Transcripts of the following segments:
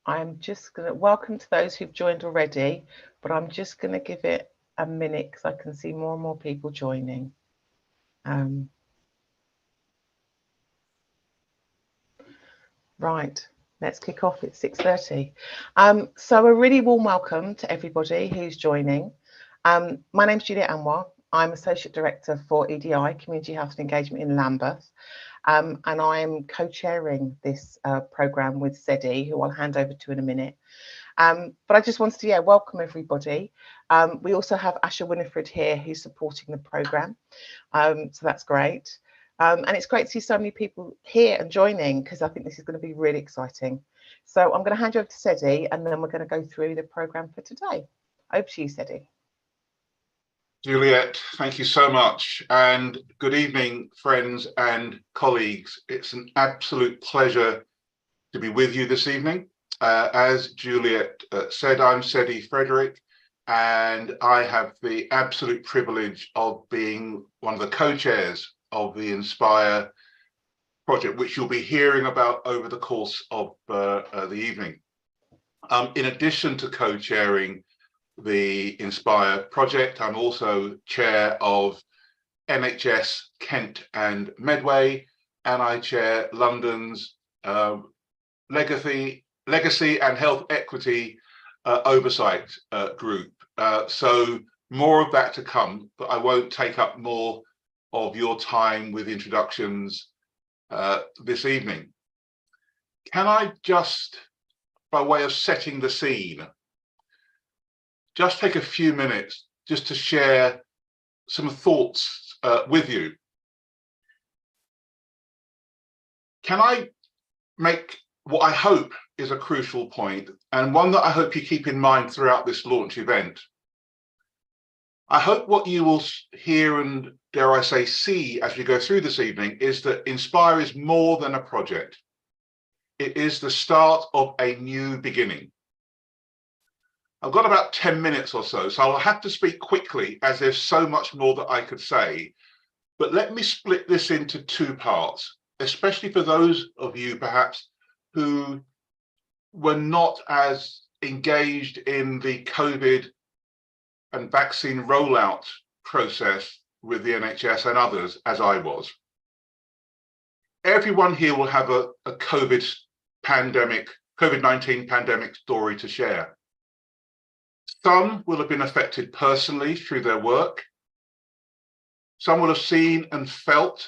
I'm just going to welcome to those who've joined already, but I'm just going to give it a minute because I can see more and more people joining. Right, let's kick off at 6:30. So a really warm welcome to everybody who's joining. My name's Juliet Amoa. I'm Associate Director for EDI, Community Health and Engagement in Lambeth. And I'm co-chairing this programme with Cedi, who I'll hand over to in a minute. But I just wanted to welcome everybody. We also have Asha Winifred here who's supporting the programme, so that's great. And it's great to see so many people here and joining because I think this is going to be really exciting. So I'm going to hand you over to Cedi and then we're going to go through the programme for today. Over to you, Cedi. Juliet, thank you so much, and good evening, friends and colleagues. It's an absolute pleasure to be with you this evening. As Juliet said, I'm Cedi Frederick, and I have the absolute privilege of being one of the co-chairs of the Inspire project, which you'll be hearing about over the course of the evening. In addition to co-chairing the Inspire project, I'm also chair of NHS Kent and Medway, and I chair London's Legacy and Health Equity Oversight group. So more of that to come, but I won't take up more of your time with introductions this evening. Can I just, by way of setting the scene, just take a few minutes just to share some thoughts with you? Can I make what I hope is a crucial point, and one that I hope you keep in mind throughout this launch event? I hope what you will hear and, dare I say, see as we go through this evening is that Inspire is more than a project. It is the start of a new beginning. I've got about 10 minutes or so I'll have to speak quickly as there's so much more that I could say. But let me split this into two parts, especially for those of you perhaps who were not as engaged in the COVID and vaccine rollout process with the NHS and others as I was. Everyone here will have a COVID-19 pandemic story to share. Some will have been affected personally through their work. Some will have seen and felt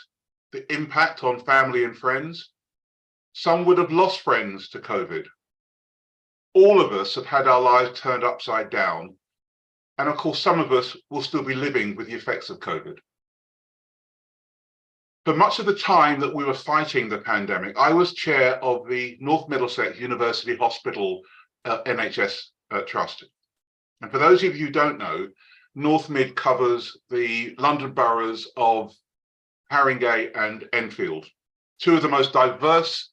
the impact on family and friends. Some would have lost friends to COVID. All of us have had our lives turned upside down. And of course, some of us will still be living with the effects of COVID. For much of the time that we were fighting the pandemic, I was chair of the North Middlesex University Hospital NHS Trust. And for those of you who don't know, North Mid covers the London boroughs of Haringey and Enfield, two of the most diverse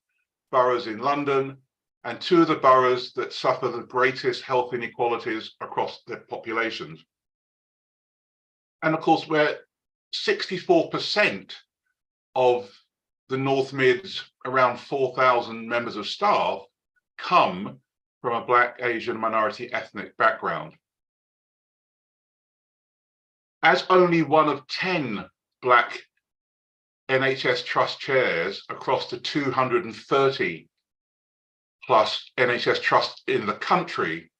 boroughs in London, and two of the boroughs that suffer the greatest health inequalities across their populations. And of course, where 64% of the North Mid's around 4,000 members of staff come from a Black, Asian, minority ethnic background. As only one of 10 Black NHS Trust chairs across the 230 plus NHS Trusts in the country,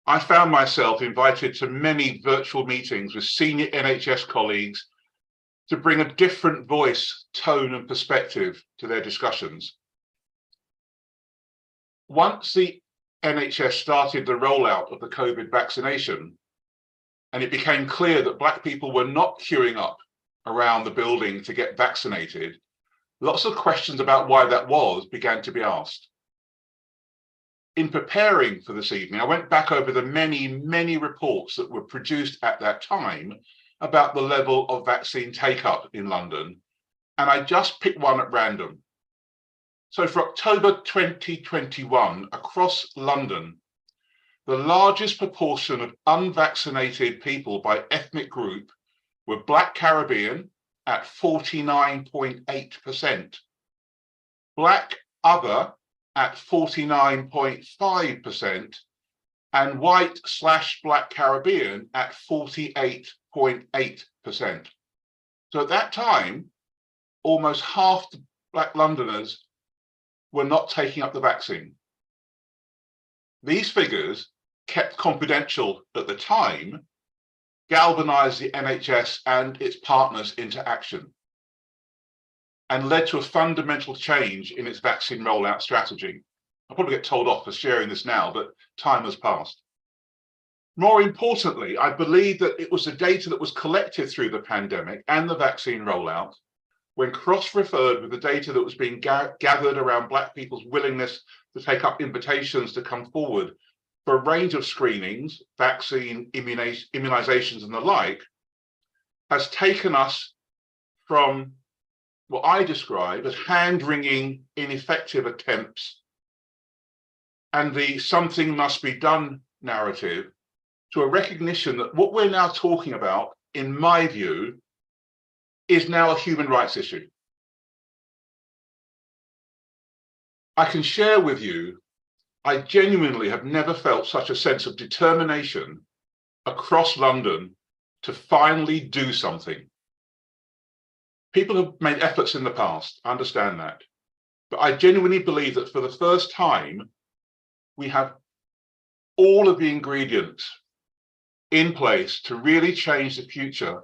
I found myself invited to many virtual meetings with senior NHS colleagues to bring a different voice, tone, and perspective to their discussions. Once the NHS started the rollout of the COVID vaccination, and it became clear that Black people were not queuing up around the building to get vaccinated, lots of questions about why that was began to be asked. In preparing for this evening, I went back over the many reports that were produced at that time about the level of vaccine take-up in London, and I just picked one at random. So for October 2021, across London, the largest proportion of unvaccinated people by ethnic group were Black Caribbean at 49.8%, Black other at 49.5%, and white/black Caribbean at 48.8%. So at that time, almost half the Black Londoners were not taking up the vaccine. These figures, kept confidential at the time, galvanized the NHS and its partners into action and led to a fundamental change in its vaccine rollout strategy. I'll probably get told off for sharing this now, but time has passed. More importantly, I believe that it was the data that was collected through the pandemic and the vaccine rollout, when cross-referred with the data that was being gathered around Black people's willingness to take up invitations to come forward for a range of screenings, vaccine, immunizations and the like, has taken us from what I describe as hand-wringing, ineffective attempts and the something must be done narrative to a recognition that what we're now talking about, in my view, is now a human rights issue. I can share with you, I genuinely have never felt such a sense of determination across London to finally do something. People have made efforts in the past, I understand that. But I genuinely believe that for the first time, we have all of the ingredients in place to really change the future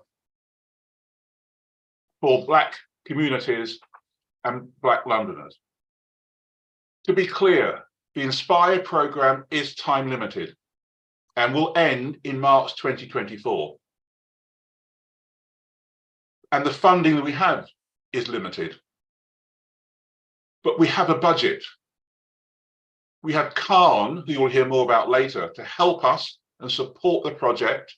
for Black communities and Black Londoners. To be clear, the Inspire programme is time limited and will end in March 2024. And the funding that we have is limited. But we have a budget. We have CAHN, who you'll hear more about later, to help us and support the project.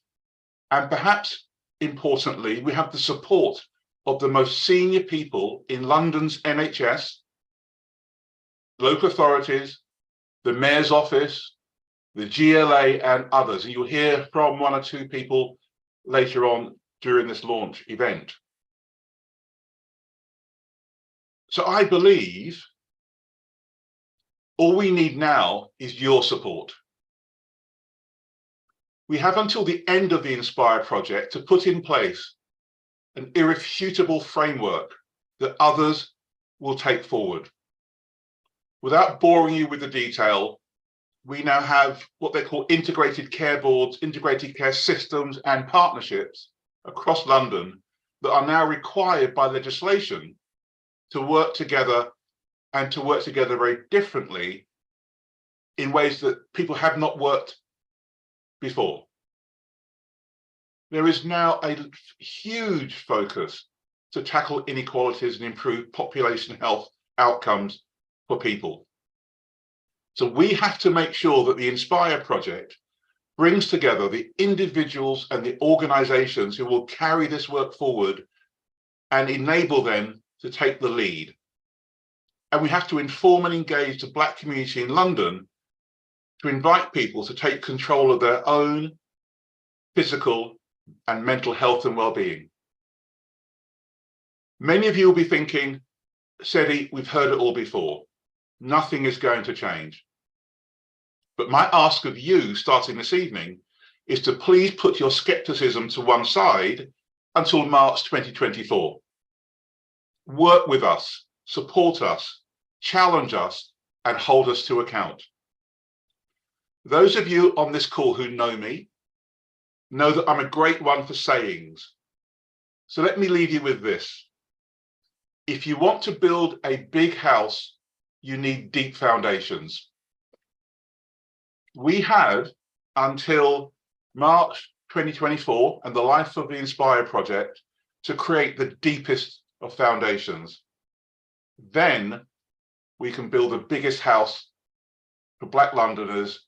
And perhaps importantly, we have the support of the most senior people in London's NHS, local authorities, the Mayor's Office, the GLA and others. And you'll hear from one or two people later on during this launch event. So I believe all we need now is your support. We have until the end of the Inspire project to put in place an irrefutable framework that others will take forward. Without boring you with the detail, we now have what they call integrated care boards, integrated care systems and partnerships across London that are now required by legislation to work together and to work together very differently in ways that people have not worked before. There is now a huge focus to tackle inequalities and improve population health outcomes for people. So we have to make sure that the Inspire project brings together the individuals and the organizations who will carry this work forward and enable them to take the lead. And we have to inform and engage the Black community in London to invite people to take control of their own physical and mental health and well-being. Many of you will be thinking, Cedi, we've heard it all before. Nothing is going to change. But my ask of you starting this evening is to please put your skepticism to one side until March 2024. Work with us, support us, challenge us, and hold us to account. Those of you on this call who know me know that I'm a great one for sayings. So let me leave you with this. If you want to build a big house, you need deep foundations. We have until March 2024 and the life of the Inspire project to create the deepest of foundations. Then we can build the biggest house for Black Londoners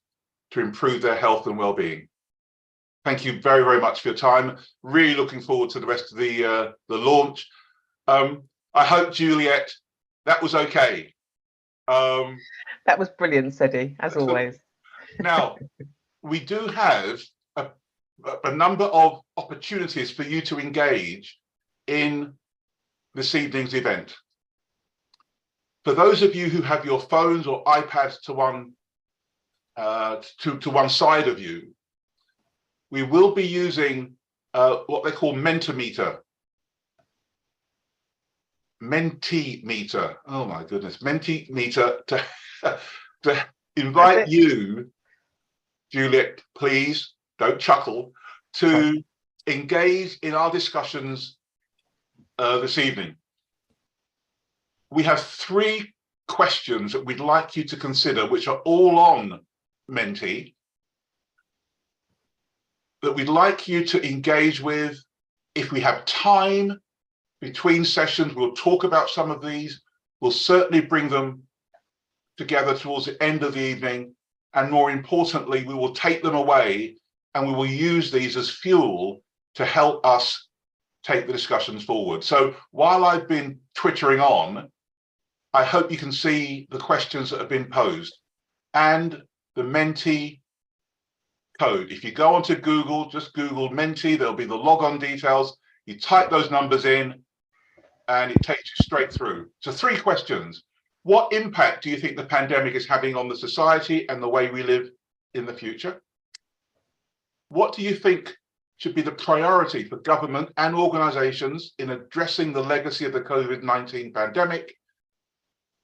to improve their health and well-being. Thank you very, very much for your time. Really looking forward to the rest of the launch. I hope, Juliet, that was okay. That was brilliant, Cedi, as always. Now, we do have a number of opportunities for you to engage in this evening's event. For those of you who have your phones or iPads to one side of you, we will be using what they call Mentimeter. Mentimeter. Oh my goodness, Mentimeter to invite you, Juliet, please don't chuckle, to engage in our discussions this evening. We have 3 questions that we'd like you to consider, which are all on Menti, that we'd like you to engage with. If we have time between sessions, we'll talk about some of these. We'll certainly bring them together towards the end of the evening. And more importantly, we will take them away and we will use these as fuel to help us take the discussions forward. So while I've been twittering on, I hope you can see the questions that have been posed and the Menti code. If you go onto Google, just Google Menti, there'll be the logon details. You type those numbers in and it takes you straight through. So 3 questions. What impact do you think the pandemic is having on the society and the way we live in the future? What do you think should be the priority for government and organizations in addressing the legacy of the COVID-19 pandemic?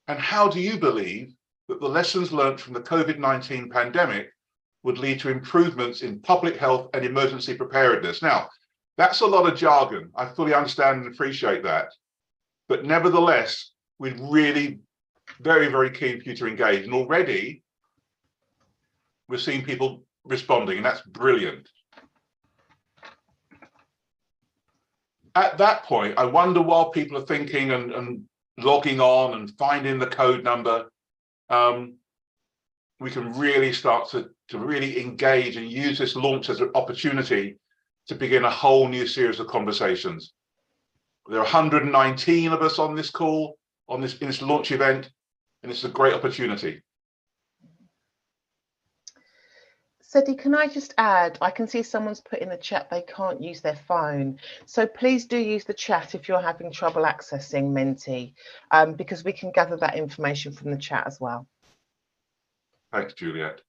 And how do you believe that the lessons learned from the COVID-19 pandemic would lead to improvements in public health and emergency preparedness? Now, that's a lot of jargon. I fully understand and appreciate that. But nevertheless, we're really very, very keen for you to engage. And already we're seeing people responding, and that's brilliant. At that point, I wonder, while people are thinking and logging on and finding the code number, we can really start to really engage and use this launch as an opportunity to begin a whole new series of conversations. There are 119 of us on this call, in this launch event, and it's a great opportunity. Cedi, can I just add, I can see someone's put in the chat they can't use their phone. So please do use the chat if you're having trouble accessing Menti, because we can gather that information from the chat as well. Thanks, Juliet.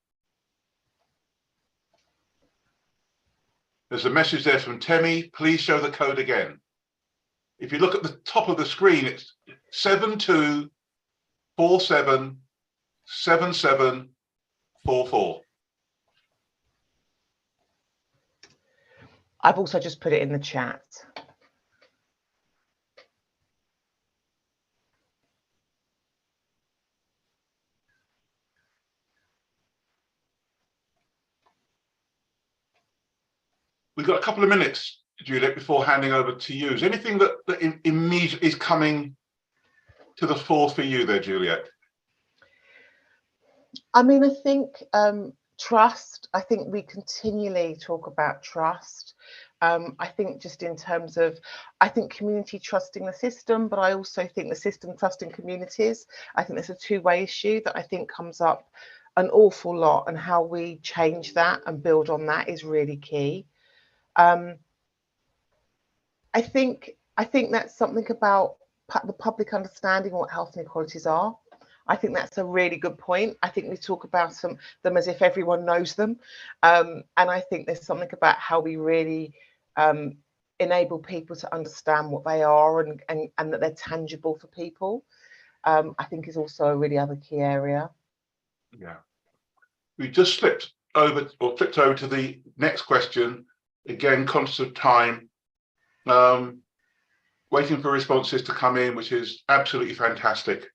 There's a message there from Temi. Please show the code again. If you look at the top of the screen, it's 72477744. I've also just put it in the chat. We've got a couple of minutes, Juliet, before handing over to you. Is anything that immediately is coming to the fore for you there, Juliet? I mean, I think trust. I think we continually talk about trust. I think just in terms of, I think community trusting the system, but I also think the system trusting communities. I think there's a two-way issue that I think comes up an awful lot, and how we change that and build on that is really key. I think that's something about the public understanding what health inequalities are. I think that's a really good point. I think we talk about them as if everyone knows them. And I think there's something about how we really enable people to understand what they are and that they're tangible for people. I think is also a really other key area. Yeah. We just flipped over to the next question. Again, conscious of time. Waiting for responses to come in, which is absolutely fantastic.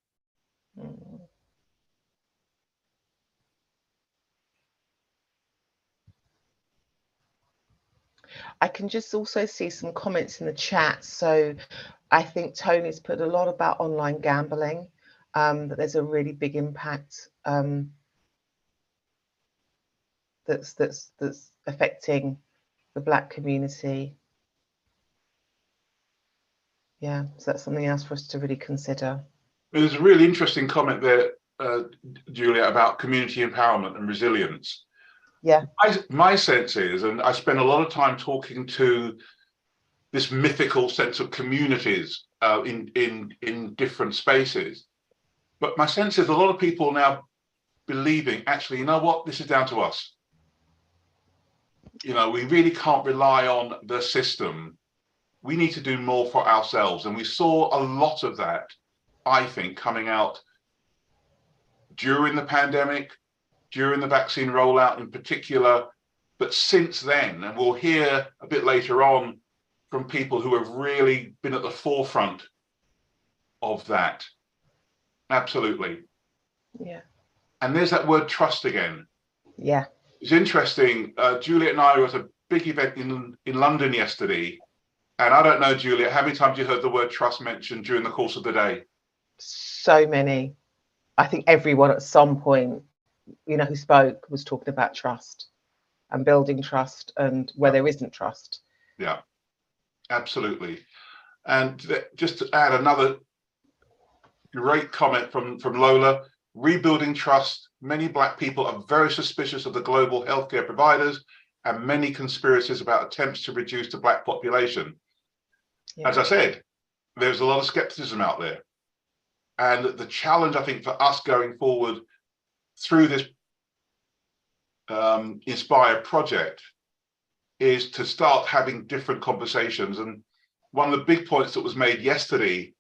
I can just also see some comments in the chat. So I think Tony's put a lot about online gambling, that there's a really big impact that's affecting the Black community. Yeah, so that's something else for us to really consider. There's a really interesting comment there, Julia, about community empowerment and resilience. Yeah. My sense is, and I spend a lot of time talking to this mythical sense of communities in different spaces. But my sense is a lot of people now believing, actually, you know what, this is down to us. You know, we really can't rely on the system. We need to do more for ourselves. And we saw a lot of that, I think, coming out during the pandemic, during the vaccine rollout in particular. But since then, and we'll hear a bit later on from people who have really been at the forefront of that. Absolutely. Yeah. And there's that word trust again. Yeah. It's interesting. Juliet and I were at a big event in London yesterday. And I don't know, Juliet, how many times you heard the word trust mentioned during the course of the day? So many. I think everyone at some point, you know, who spoke was talking about trust and building trust and where there isn't trust. Yeah, absolutely. And just to add another great comment from Lola, rebuilding trust. Many Black people are very suspicious of the global healthcare providers and many conspiracies about attempts to reduce the Black population. Yeah. As I said, there's a lot of skepticism out there. And the challenge, I think, for us going forward through this Inspire project is to start having different conversations. And one of the big points that was made yesterday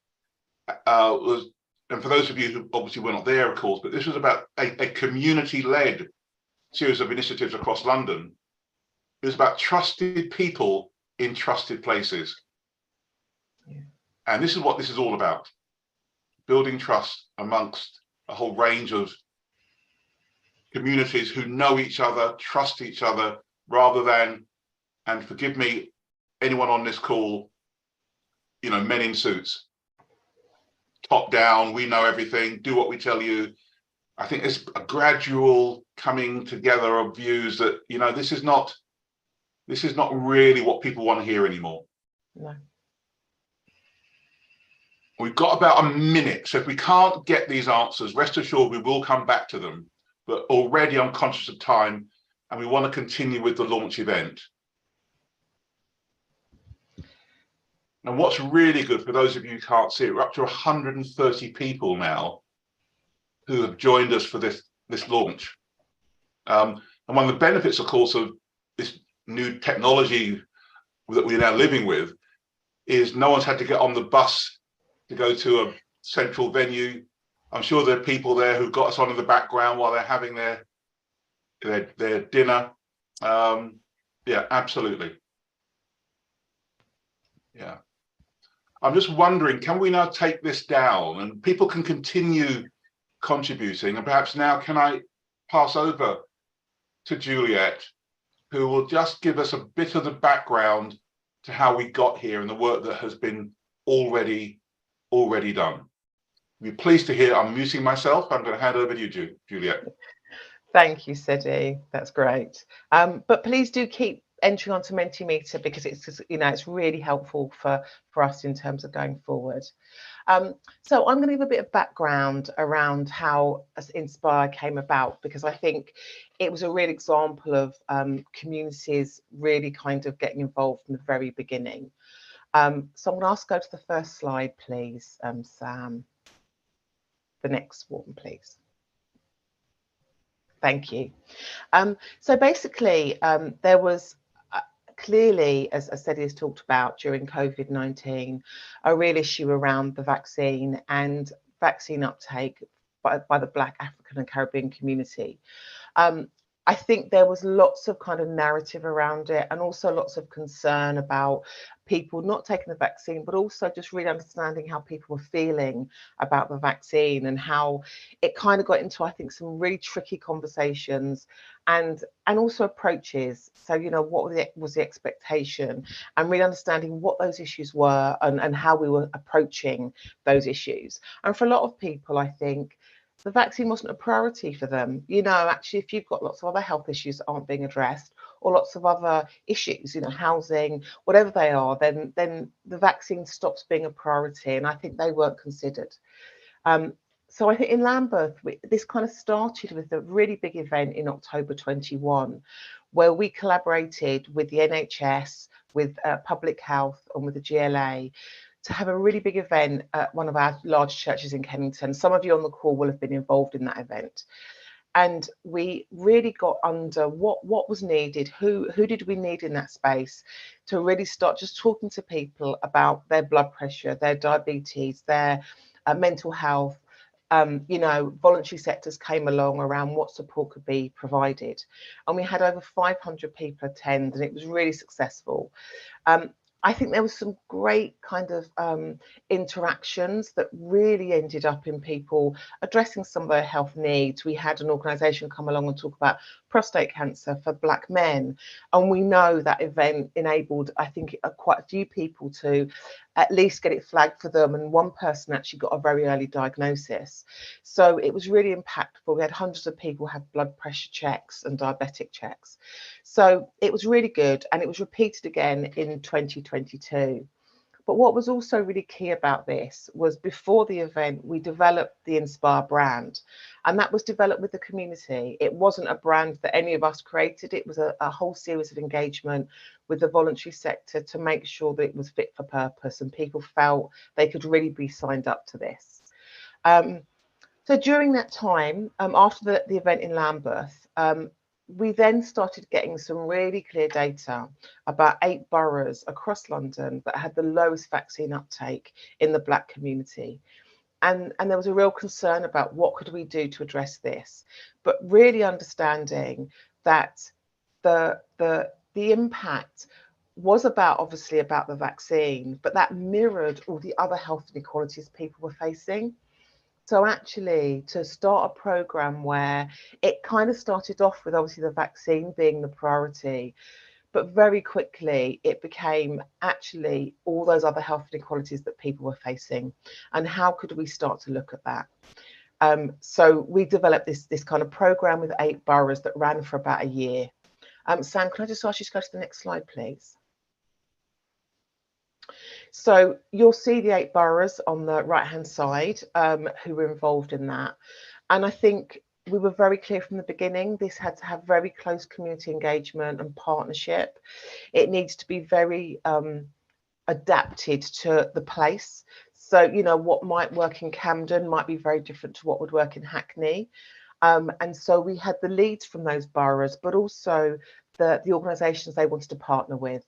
was, and for those of you who obviously were not there, of course, but this was about a community-led series of initiatives across London. It was about trusted people in trusted places. Yeah. And this is what this is all about. Building trust amongst a whole range of communities who know each other, trust each other, rather than, and forgive me, anyone on this call, you know, men in suits. Top down, we know everything, do what we tell you. I think it's a gradual coming together of views that, you know, this is not really what people want to hear anymore. No. We've got about a minute, so if we can't get these answers, rest assured we will come back to them. But already I'm conscious of time, and we want to continue with the launch event. And what's really good, for those of you who can't see it, we're up to 130 people now who have joined us for this launch. And one of the benefits, of course, of this new technology that we're now living with is no one's had to get on the bus to go to a central venue. I'm sure there are people there who've got us on in the background while they're having their dinner. Yeah, absolutely. Yeah. I'm just wondering, can we now take this down and people can continue contributing? And perhaps now can I pass over to Juliet, who will just give us a bit of the background to how we got here and the work that has been already done. You'll be pleased to hear I'm muting myself. I'm going to hand over to you, Juliet. Thank you, Cedi. That's great. But please do keep entering onto Mentimeter because it's, you know, it's really helpful for us in terms of going forward. So I'm going to give a bit of background around how Inspire came about, because I think it was a real example of communities really kind of getting involved from the very beginning. So I'm going to ask go to the first slide, please, Sam. The next one, please. Thank you. So basically, there was clearly, as Cedi has talked about during COVID-19, a real issue around the vaccine and vaccine uptake by the Black, African and Caribbean community. I think there was lots of kind of narrative around it, and also lots of concern about people not taking the vaccine, but also just really understanding how people were feeling about the vaccine and how it kind of got into, I think, some really tricky conversations and also approaches. So, you know, what was the expectation, and really understanding what those issues were and how we were approaching those issues. And for a lot of people, I think, the vaccine wasn't a priority for them. You know, actually, if you've got lots of other health issues that aren't being addressed, or lots of other issues, you know, housing, whatever they are, then the vaccine stops being a priority. And I think they weren't considered. So I think in Lambeth, this kind of started with a really big event in October 21, where we collaborated with the NHS, with public health and with the GLA to have a really big event at one of our large churches in Kennington. Some of you on the call will have been involved in that event. And we really got under what was needed, who did we need in that space to really start just talking to people about their blood pressure, their diabetes, their mental health. You know, voluntary sectors came along around what support could be provided. And we had over 500 people attend, and it was really successful. I think there was some great kind of interactions that really ended up in people addressing some of their health needs. We had an organisation come along and talk about prostate cancer for Black men, and we know that event enabled, I think, quite a few people to at least get it flagged for them, and one person actually got a very early diagnosis. So it was really impactful. We had hundreds of people have blood pressure checks and diabetic checks. So it was really good, and it was repeated again in 2022. But what was also really key about this was before the event, we developed the Inspire brand, and that was developed with the community. It wasn't a brand that any of us created. It was a whole series of engagement with the voluntary sector to make sure that it was fit for purpose and people felt they could really be signed up to this. So during that time, after the event in Lambeth, we then started getting some really clear data about 8 boroughs across London that had the lowest vaccine uptake in the Black community. And there was a real concern about what could we do to address this, but really understanding that the impact was obviously about the vaccine, but that mirrored all the other health inequalities people were facing. So actually, to start a program where it kind of started off with obviously the vaccine being the priority, but very quickly it became actually all those other health inequalities that people were facing, and how could we start to look at that? So we developed this kind of program with 8 boroughs that ran for about a year. Sam, can I just ask you to go to the next slide, please? So you'll see the 8 boroughs on the right-hand side who were involved in that. And I think we were very clear from the beginning, this had to have very close community engagement and partnership. It needs to be very adapted to the place. So, you know, what might work in Camden might be very different to what would work in Hackney. And so we had the leads from those boroughs, but also the organisations they wanted to partner with.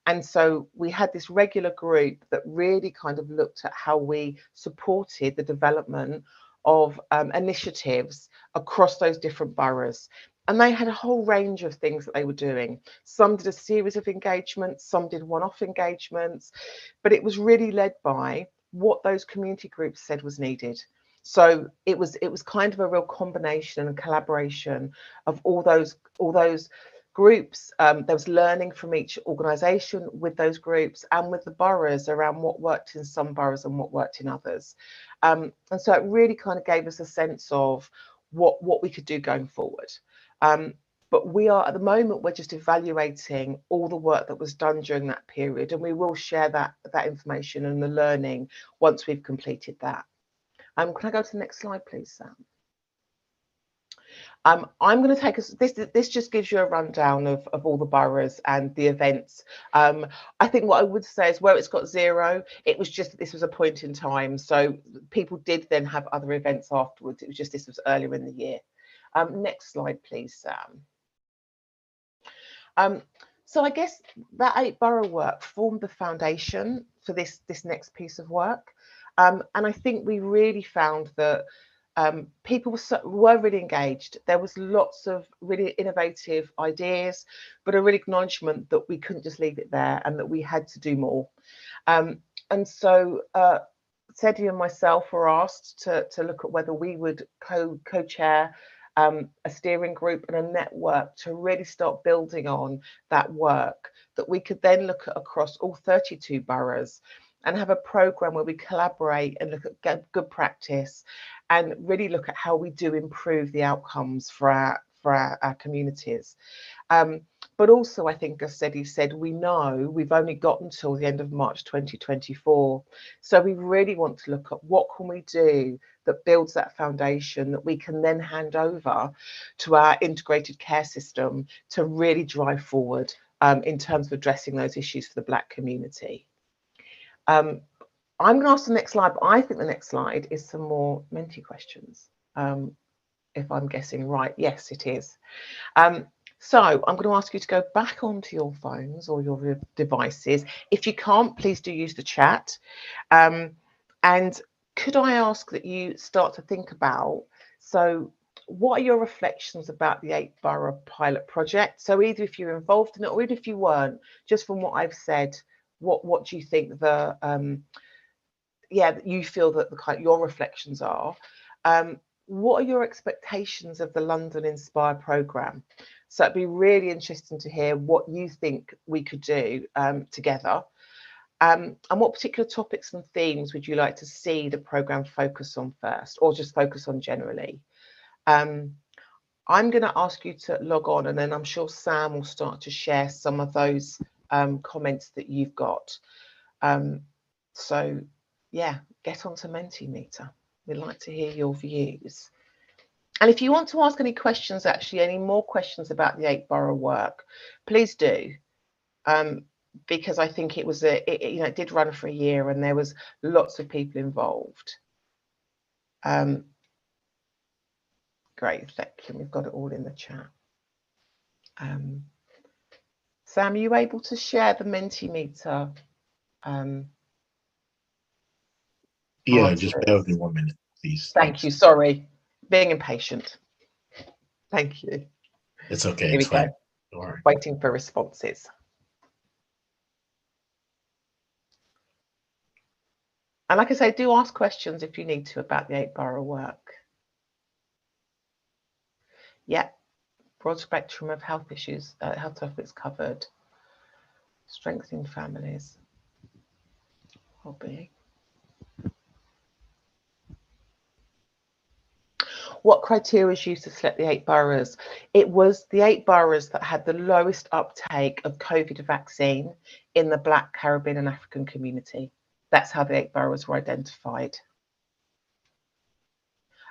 And so we had this regular group that really kind of looked at how we supported the development of initiatives across those different boroughs. And they had a whole range of things that they were doing. Some did a series of engagements, some did one-off engagements, but it was really led by what those community groups said was needed. So it was kind of a real combination and collaboration of all those groups. There was learning from each organisation with those groups and with the boroughs around what worked in some boroughs and what worked in others. And so it really kind of gave us a sense of what we could do going forward. But we are, at the moment, we're just evaluating all the work that was done during that period, and we will share that information and the learning once we've completed that. Can I go to the next slide, please, Sam? I'm going to take us, this just gives you a rundown of all the boroughs and the events. I think what I would say is where it's got 0, it was just that this was a point in time. So people did then have other events afterwards. It was just this was earlier in the year. Next slide, please, Sam. So I guess that 8 borough work formed the foundation for this next piece of work. And I think we really found that people were really engaged. There was lots of really innovative ideas, but a real acknowledgement that we couldn't just leave it there and that we had to do more. And so Cedi and myself were asked to look at whether we would co-chair a steering group and a network to really start building on that work that we could then look at across all 32 boroughs and have a programme where we collaborate and look at good practice and really look at how we do improve the outcomes for our communities. But also, I think, as Cedi said, we know we've only got until the end of March 2024. So we really want to look at what can we do that builds that foundation that we can then hand over to our integrated care system to really drive forward in terms of addressing those issues for the Black community. I'm going to ask the next slide, but I think the next slide is some more Menti questions. If I'm guessing right, yes, it is. So I'm going to ask you to go back onto your phones or your devices. If you can't, please do use the chat. And could I ask that you start to think about, so what are your reflections about the 8-borough pilot project? So either if you're involved in it or even if you weren't, just from what I've said, what do you think the you feel that your reflections are? What are your expectations of the London Inspire programme? So it'd be really interesting to hear what you think we could do together. And what particular topics and themes would you like to see the programme focus on first, or just focus on generally? I'm going to ask you to log on, and then I'm sure Sam will start to share some of those comments that you've got. So yeah, get onto Mentimeter. We'd like to hear your views. And if you want to ask any questions, actually, any more questions about the 8-borough work, please do. Because I think it was it did run for a year and there was lots of people involved. Great, thank you. We've got it all in the chat. Sam, are you able to share the Mentimeter? Yeah, answers? just bear with me 1 minute, please. Thank you. Sorry, being impatient. Thank you. It's okay. Here it's we fine. go. Don't worry. Waiting for responses. And like I say, do ask questions if you need to about the 8-borough work. Yeah, broad spectrum of health issues, health topics covered. Strengthening families. Hobby. What criteria was used to select the 8 boroughs? It was the 8 boroughs that had the lowest uptake of COVID vaccine in the Black, Caribbean and African community. That's how the 8 boroughs were identified.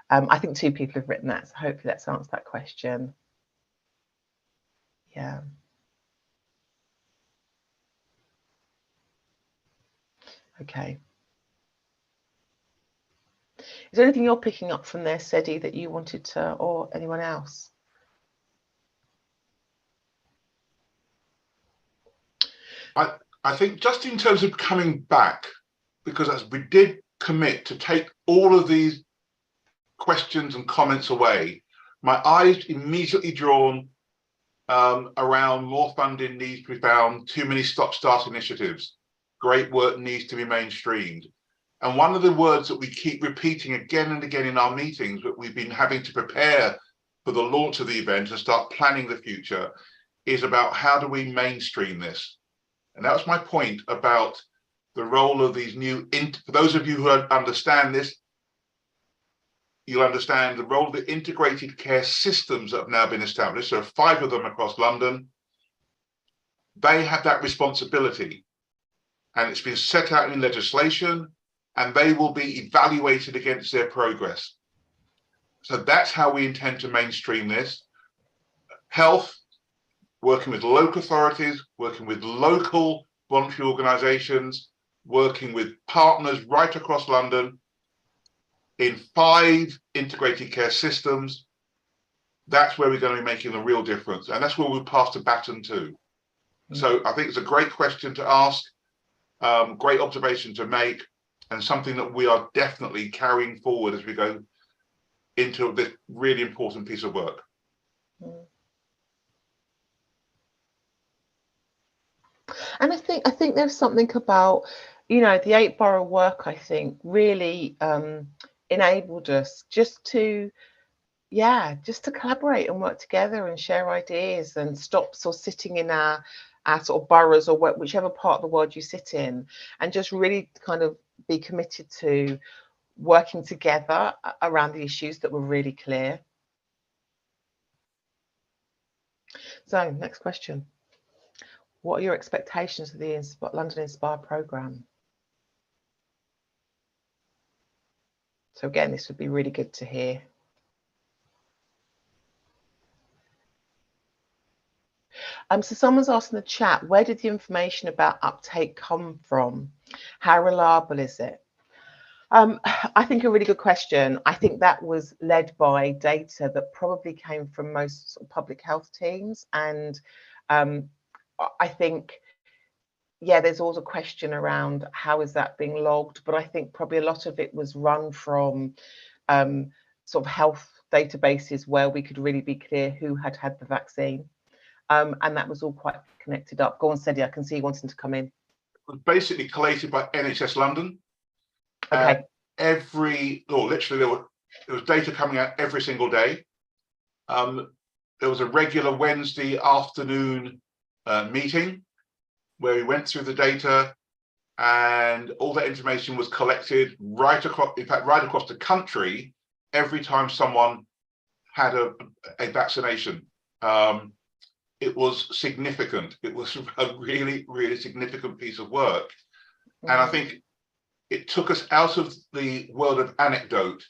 I think 2 people have written that, so hopefully that's answered that question. Yeah. Okay. Is there anything you're picking up from there, Cedi, that you wanted to, or anyone else? I think just in terms of coming back, because as we did commit to take all of these questions and comments away, my eyes immediately drawn around more funding needs to be found, too many stop-start initiatives, great work needs to be mainstreamed. And one of the words that we keep repeating again and again in our meetings, that we've been having to prepare for the launch of the event and start planning the future, is about how do we mainstream this? And that was my point about the role of these new, for those of you who understand this, you'll understand the role of the integrated care systems that have now been established. So 5 of them across London. They have that responsibility, and it's been set out in legislation, and they will be evaluated against their progress. So that's how we intend to mainstream this. Health, working with local authorities, working with local voluntary organisations, working with partners right across London in 5 integrated care systems. That's where we're going to be making a real difference. And that's where we'll pass the baton to. So I think it's a great question to ask, great observation to make, and something that we are definitely carrying forward as we go into this really important piece of work. And I think there's something about, the 8-borough work, I think, really enabled us just to collaborate and work together and share ideas and stop sort of sitting in our sort of boroughs or whichever part of the world you sit in, and just really kind of be committed to working together around the issues that were really clear. So next question. What are your expectations of the London Inspire programme? So again, this would be really good to hear. So someone's asked in the chat, where did the information about uptake come from? How reliable is it? I think a really good question. I think that was led by data that probably came from most sort of public health teams. And I think, yeah, there's always a question around how is that being logged, but I think probably a lot of it was run from sort of health databases where we could really be clear who had had the vaccine. And that was all quite connected up. Go on, Cedi, I can see you wanting to come in. It was basically collated by NHS London. Okay. Literally there was data coming out every single day. There was a regular Wednesday afternoon meeting where we went through the data, and all that information was collected right across the country every time someone had a vaccination. It was significant. It was a really, really significant piece of work. And I think it took us out of the world of anecdote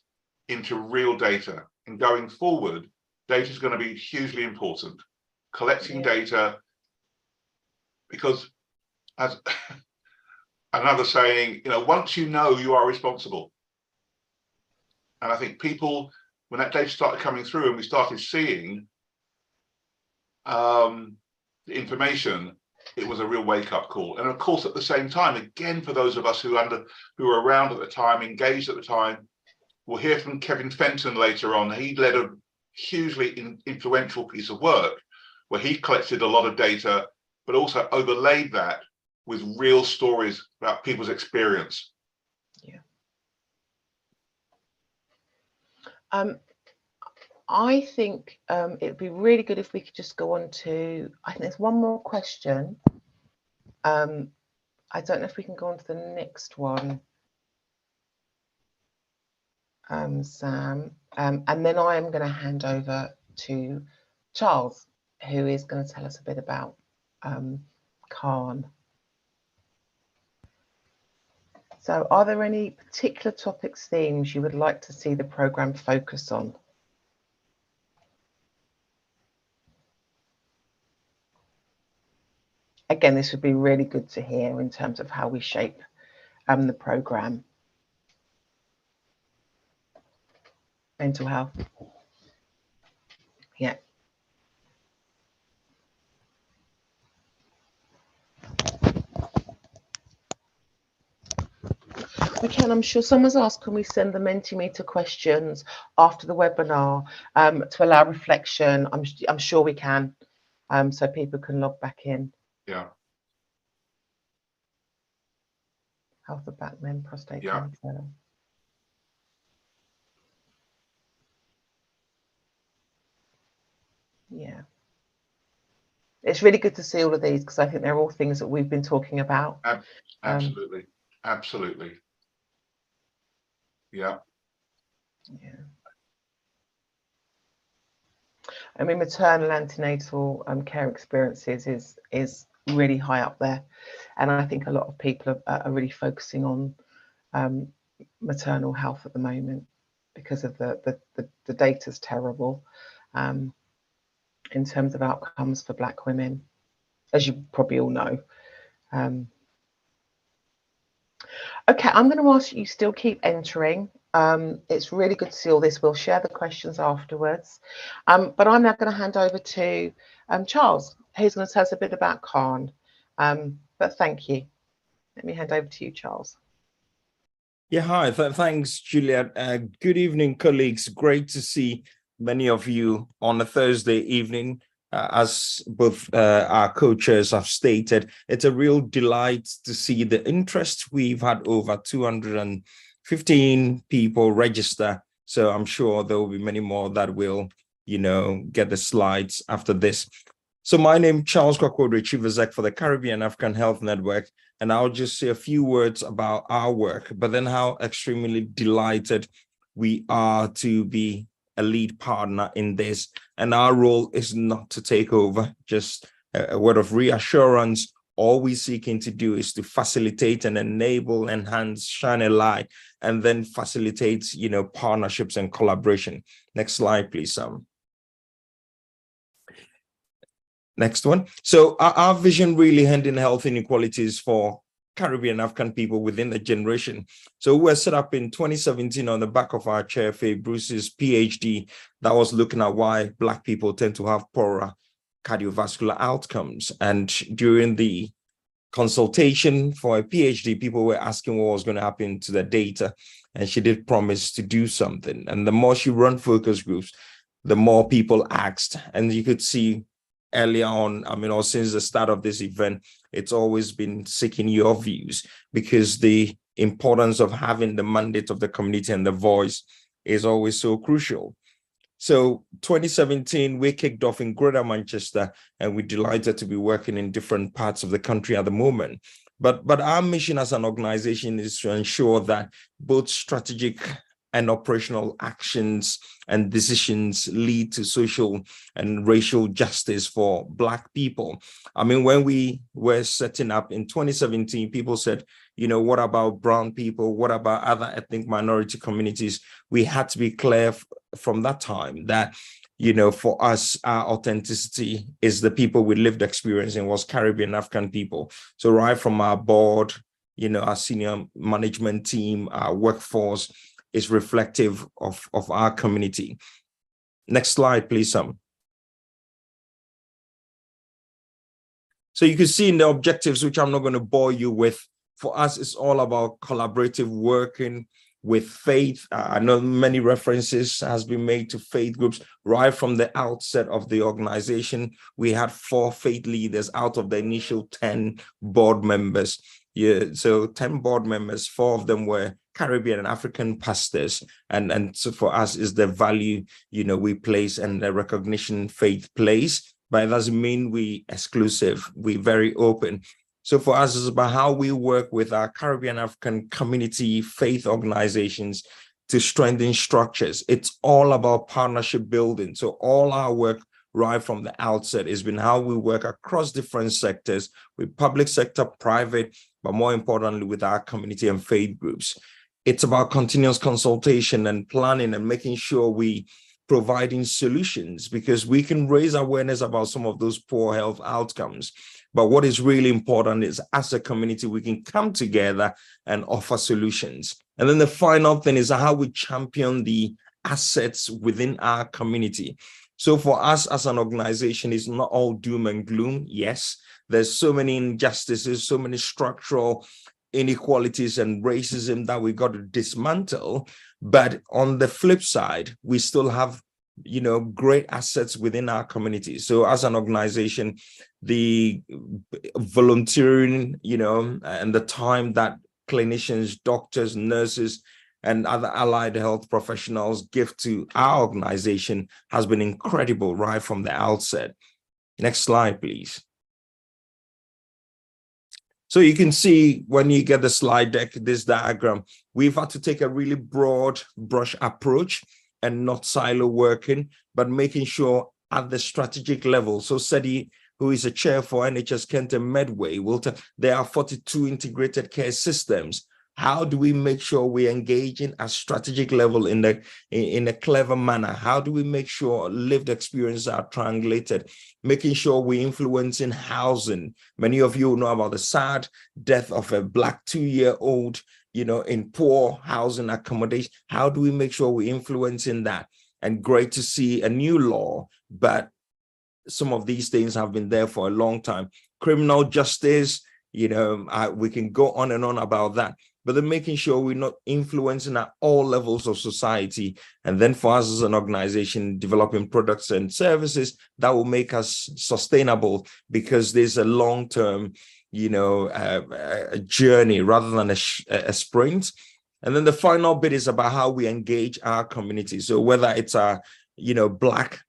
into real data. And going forward, data is going to be hugely important. Collecting data, because as another saying, once you know, you are responsible. And I think people, when that data started coming through and we started seeing the information, it was a real wake-up call. And of course, at the same time, again, for those of us who were around at the time, engaged at the time, we'll hear from Kevin Fenton later on. He led a hugely influential piece of work where he collected a lot of data, but also overlaid that with real stories about people's experience. Yeah. I think it'd be really good if we could just go on to, I think there's one more question. I don't know if we can go on to the next one, Sam. And then I am going to hand over to Charles, who is going to tell us a bit about CAHN. So are there any particular topics, themes you would like to see the programme focus on? Again, this would be really good to hear in terms of how we shape the programme. Mental health. Yeah. We can, I'm sure someone's asked, can we send the Mentimeter questions after the webinar to allow reflection? I'm sure we can, so people can log back in. Yeah. Health of black men, prostate Yeah. cancer. Yeah. It's really good to see all of these because I think they're all things that we've been talking about. Absolutely. Absolutely. Yeah. Yeah. I mean, maternal antenatal care experiences is really high up there, and I think a lot of people are really focusing on maternal health at the moment because of the data's terrible in terms of outcomes for black women, as you probably all know. Okay, I'm going to ask you still keep entering. It's really good to see all this. We'll share the questions afterwards. But I'm now going to hand over to Charles, who's going to tell us a bit about CAHN. But thank you. Let me hand over to you, Charles. Yeah, hi. Thanks, Juliet. Good evening, colleagues. Great to see many of you on a Thursday evening. As both our co-chairs have stated, it's a real delight to see the interest. We've had over 215 people register, so I'm sure there will be many more that will, get the slides after this. So my name is Charles Kwaku, Chief Exec for the Caribbean African Health Network, and I'll just say a few words about our work, but then how extremely delighted we are to be a lead partner in this. And our role is not to take over, just a word of reassurance. All we're seeking to do is to facilitate and enable, enhance, shine a light, and then facilitate, partnerships and collaboration. Next slide, please, Sam. Next one. So our vision really ending health inequalities for Caribbean African people within the generation. So we were set up in 2017 on the back of our chair, Faye Bruce's PhD, that was looking at why Black people tend to have poorer cardiovascular outcomes. And during the consultation for a PhD, people were asking what was going to happen to the data. And she did promise to do something. And the more she run focus groups, the more people asked. And you could see earlier on, I mean, or since the start of this event, it's always been seeking your views, because the importance of having the mandate of the community and the voice is always so crucial. So 2017, we kicked off in Greater Manchester, and we're delighted to be working in different parts of the country at the moment. But our mission as an organization is to ensure that both strategic and operational actions and decisions lead to social and racial justice for Black people. I mean, when we were setting up in 2017, people said, you know, what about brown people? What about other ethnic minority communities? We had to be clear from that time that, you know, for us, our authenticity is the people with lived experience, and was Caribbean African people. So right from our board, you know, our senior management team, our workforce is reflective of our community. Next slide, please, Sam. So you can see in the objectives, which I'm not going to bore you with, for us, it's all about collaborative working with faith. I know many references has been made to faith groups. Right from the outset of the organization, we had 4 faith leaders out of the initial 10 board members. Yeah, so 10 board members, 4 of them were Caribbean and African pastors. And so for us is the value, you know, we place and the recognition faith plays, but it doesn't mean we exclusive, we very open. So for us, it's about how we work with our Caribbean African community faith organizations to strengthen structures. It's all about partnership building. So all our work right from the outset has been how we work across different sectors, with public sector, private, but more importantly, with our community and faith groups. It's about continuous consultation and planning and making sure we providing solutions, because we can raise awareness about some of those poor health outcomes. But what is really important is, as a community, we can come together and offer solutions. And then the final thing is how we champion the assets within our community. So for us as an organization, it's not all doom and gloom. Yes, there's so many injustices, so many structural inequalities and racism that we got to dismantle. But on the flip side, we still have, you know, great assets within our community. So as an organization, the volunteering, you know, and the time that clinicians, doctors, nurses, and other allied health professionals give to our organization has been incredible right from the outset. Next slide, please. So you can see when you get the slide deck, this diagram, we've had to take a really broad brush approach and not silo working, but making sure at the strategic level. So Cedi, who is a chair for NHS Kent and Medway, there are 42 integrated care systems. How do we make sure we engage in a strategic level in a clever manner? How do we make sure lived experiences are triangulated? Making sure we influence in housing. Many of you know about the sad death of a Black 2-year-old, you know, in poor housing accommodation. How do we make sure we influence in that? And great to see a new law, but some of these things have been there for a long time. Criminal justice, you know, we can go on and on about that. But then making sure we're not influencing at all levels of society. And then for us as an organization, developing products and services that will make us sustainable, because there's a long-term, you know, a journey rather than a sprint. And then the final bit is about how we engage our community. So whether it's our, you know, Black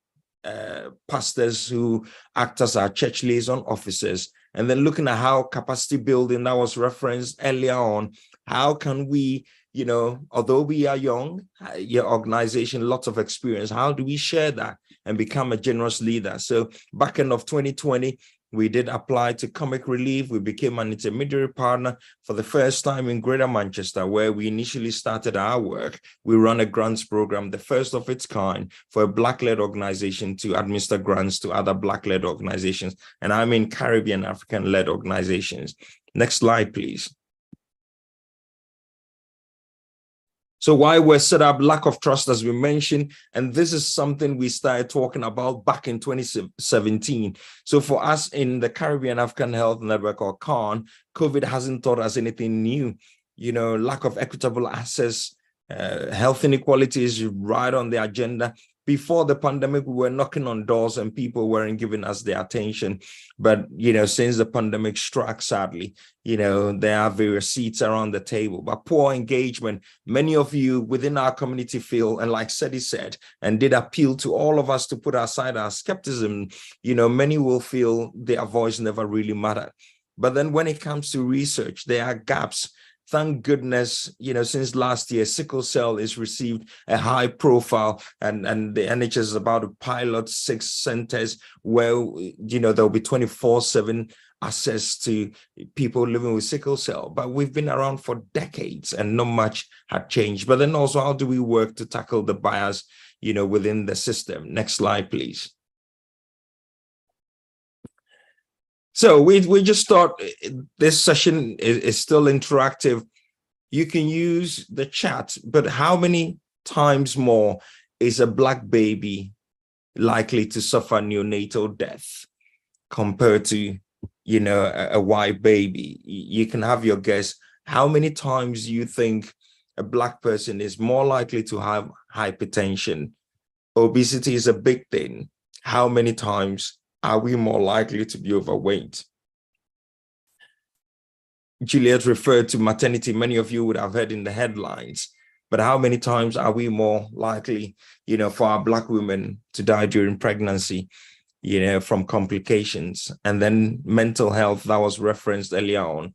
pastors who act as our church liaison officers, and then looking at how capacity building that was referenced earlier on, how can we, you know, although we are young, your organization, lots of experience, how do we share that and become a generous leader? So back end of 2020, We did apply to Comic Relief. We became an intermediary partner for the first time in Greater Manchester, where we initially started our work. We run a grants program, the first of its kind, for a Black-led organization to administer grants to other Black-led organizations. And I mean Caribbean African-led organizations. Next slide, please. So why we're set up, lack of trust, as we mentioned, and this is something we started talking about back in 2017. So for us in the Caribbean African Health Network, or CAHN, COVID hasn't taught us anything new. You know, lack of equitable access, health inequality is right on the agenda. Before the pandemic, we were knocking on doors and people weren't giving us the attention. But, you know, since the pandemic struck, sadly, you know, there are various seats around the table, but poor engagement. Many of you within our community feel, and like Cedi said, and did appeal to all of us to put aside our skepticism, you know, many will feel their voice never really mattered. But then when it comes to research, there are gaps. Thank goodness, you know, since last year, sickle cell is received a high profile, and the NHS is about to pilot 6 centers where, you know, there'll be 24/7 access to people living with sickle cell. But we've been around for decades and not much had changed. But then also, how do we work to tackle the bias, you know, within the system? Next slide, please. So we just thought this session is still interactive. You can use the chat, but how many times more is a Black baby likely to suffer neonatal death compared to, you know, a white baby? You can have your guess. How many times you think a Black person is more likely to have hypertension? Obesity is a big thing. How many times are we more likely to be overweight? Juliet referred to maternity. Many of you would have heard in the headlines, but how many times are we more likely, you know, for our Black women to die during pregnancy, you know, from complications? And then mental health, that was referenced earlier on.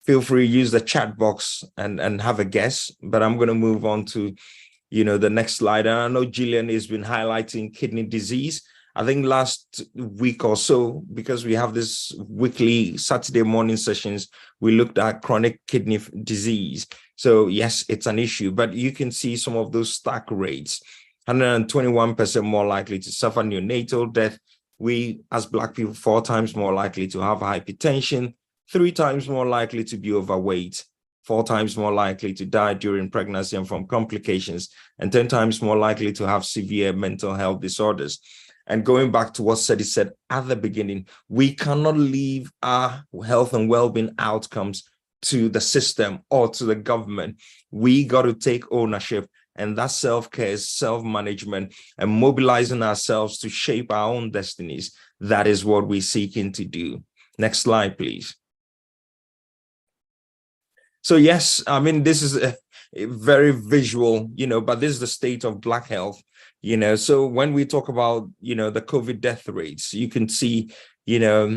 Feel free to use the chat box and have a guess, but I'm going to move on to, you know, the next slide. And I know Juliet has been highlighting kidney disease. I think last week or so, because we have this weekly Saturday morning sessions, we looked at chronic kidney disease. So yes, it's an issue, but you can see some of those stack rates. 121% more likely to suffer neonatal death. We, as Black people, 4 times more likely to have hypertension, 3 times more likely to be overweight, 4 times more likely to die during pregnancy and from complications, and 10 times more likely to have severe mental health disorders. And going back to what Cedi said at the beginning, we cannot leave our health and well-being outcomes to the system or to the government. We got to take ownership, and that self-care is self-management and mobilizing ourselves to shape our own destinies. That is what we're seeking to do. Next slide, please. So yes, I mean, this is a very visual, you know, but this is the state of Black health. You know, so when we talk about, you know, the COVID death rates, you can see, you know,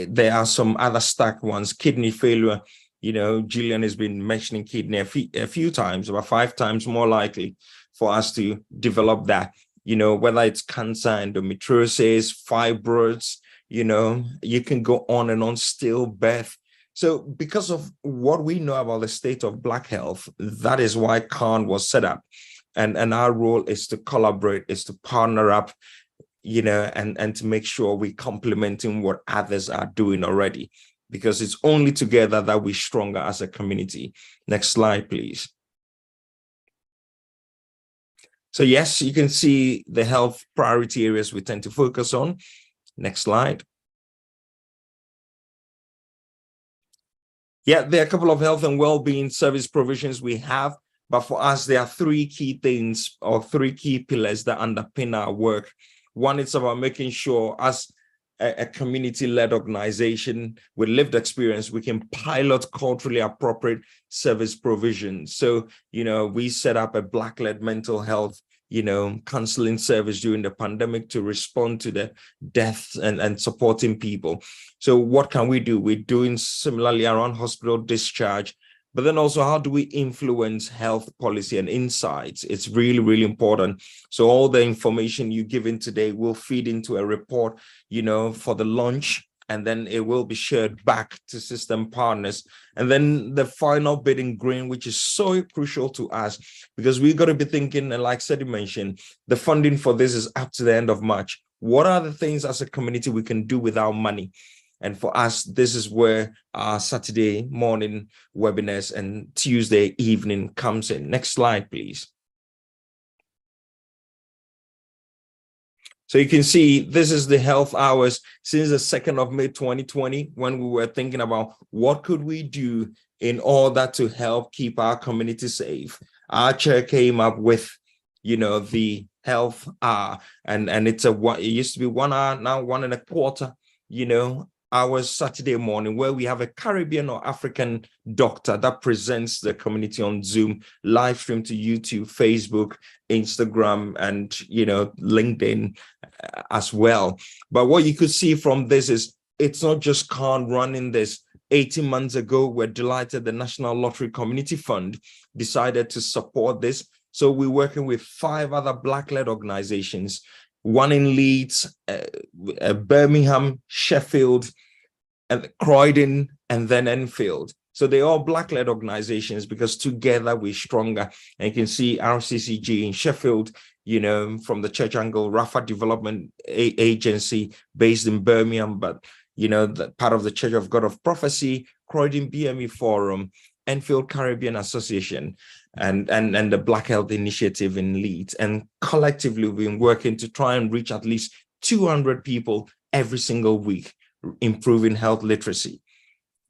there are some other stacked ones. Kidney failure, you know, Julian has been mentioning kidney a few times, about 5 times more likely for us to develop that, you know, whether it's cancer, endometriosis, fibroids, you know, you can go on and on, stillbirth. So because of what we know about the state of Black health, that is why CAHN was set up. And our role is to collaborate, is to partner up, you know, and to make sure we're complementing what others are doing already, because it's only together that we're stronger as a community. Next slide, please. So yes, you can see the health priority areas we tend to focus on. Next slide. Yeah, there are a couple of health and well-being service provisions we have. But for us, there are 3 key things or 3 key pillars that underpin our work. One, it's about making sure as a community-led organization with lived experience, we can pilot culturally appropriate service provisions. So, you know, we set up a Black-led mental health, you know, counseling service during the pandemic to respond to the deaths and supporting people. So what can we do? We're doing similarly around hospital discharge. but then also how do we influence health policy and insights? It's really, really important. So all the information you give in today will feed into a report, for the launch, and then it will be shared back to system partners. And then the final bit in green, which is so crucial to us, because we've got to be thinking, and like Cedi mentioned, the funding for this is up to the end of March. What are the things as a community we can do with our money? And for us, this is where our Saturday morning webinars and Tuesday evening comes in. Next slide, please. So you can see this is the health hours since the 2nd of May 2020, when we were thinking about what could we do in order to help keep our community safe. Our chair came up with, the health hour, and it used to be 1 hour, now 1.25, hours Saturday morning, where we have a Caribbean or African doctor that presents the community on Zoom, live stream to YouTube, Facebook, Instagram, and LinkedIn as well. But what you could see from this is it's not just CAHN running this. 18 months ago, we're delighted the National Lottery Community Fund decided to support this. So we're working with 5 other Black-led organizations, one in Leeds, Birmingham, Sheffield, and Croydon, and then Enfield. So they're all Black-led organizations because together we're stronger. And you can see RCCG in Sheffield, from the church angle, Rafa Development Agency based in Birmingham, but, the part of the Church of God of Prophecy, Croydon BME Forum, Enfield Caribbean Association, and the Black Health Initiative in Leeds. And collectively, we've been working to try and reach at least 200 people every single week, improving health literacy.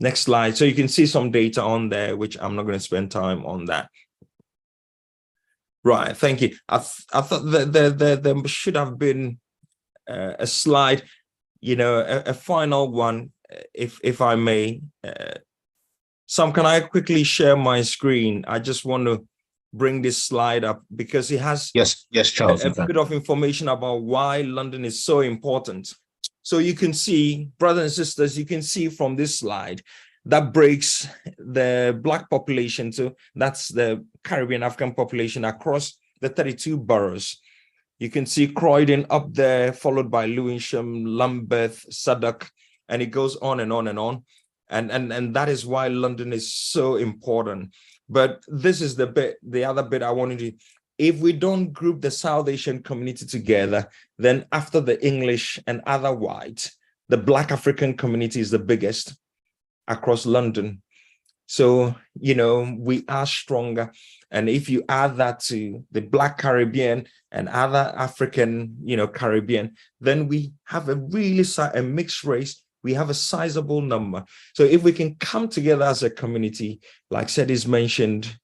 Next slide. So you can see some data on there, which I'm not going to spend time on that. Right. Thank you. I thought that there should have been a slide, a final one, if I may. Sam, can I quickly share my screen? I just want to bring this slide up because it has Yes, Charles. a bit of information about why London is so important. So you can see, brothers and sisters, you can see from this slide that breaks the Black population. So that's the Caribbean African population across the 32 boroughs. You can see Croydon up there, followed by Lewisham, Lambeth, Southwark, and it goes on and on and on. And that is why London is so important. But this is the other bit I wanted to, if we don't group the South Asian community together, then after the English and other whites, the Black African community is the biggest across London. So, we are stronger. And if you add that to the Black Caribbean and other African, Caribbean, then we have a mixed race. We have a sizable number. So if we can come together as a community, like Cedi's mentioned,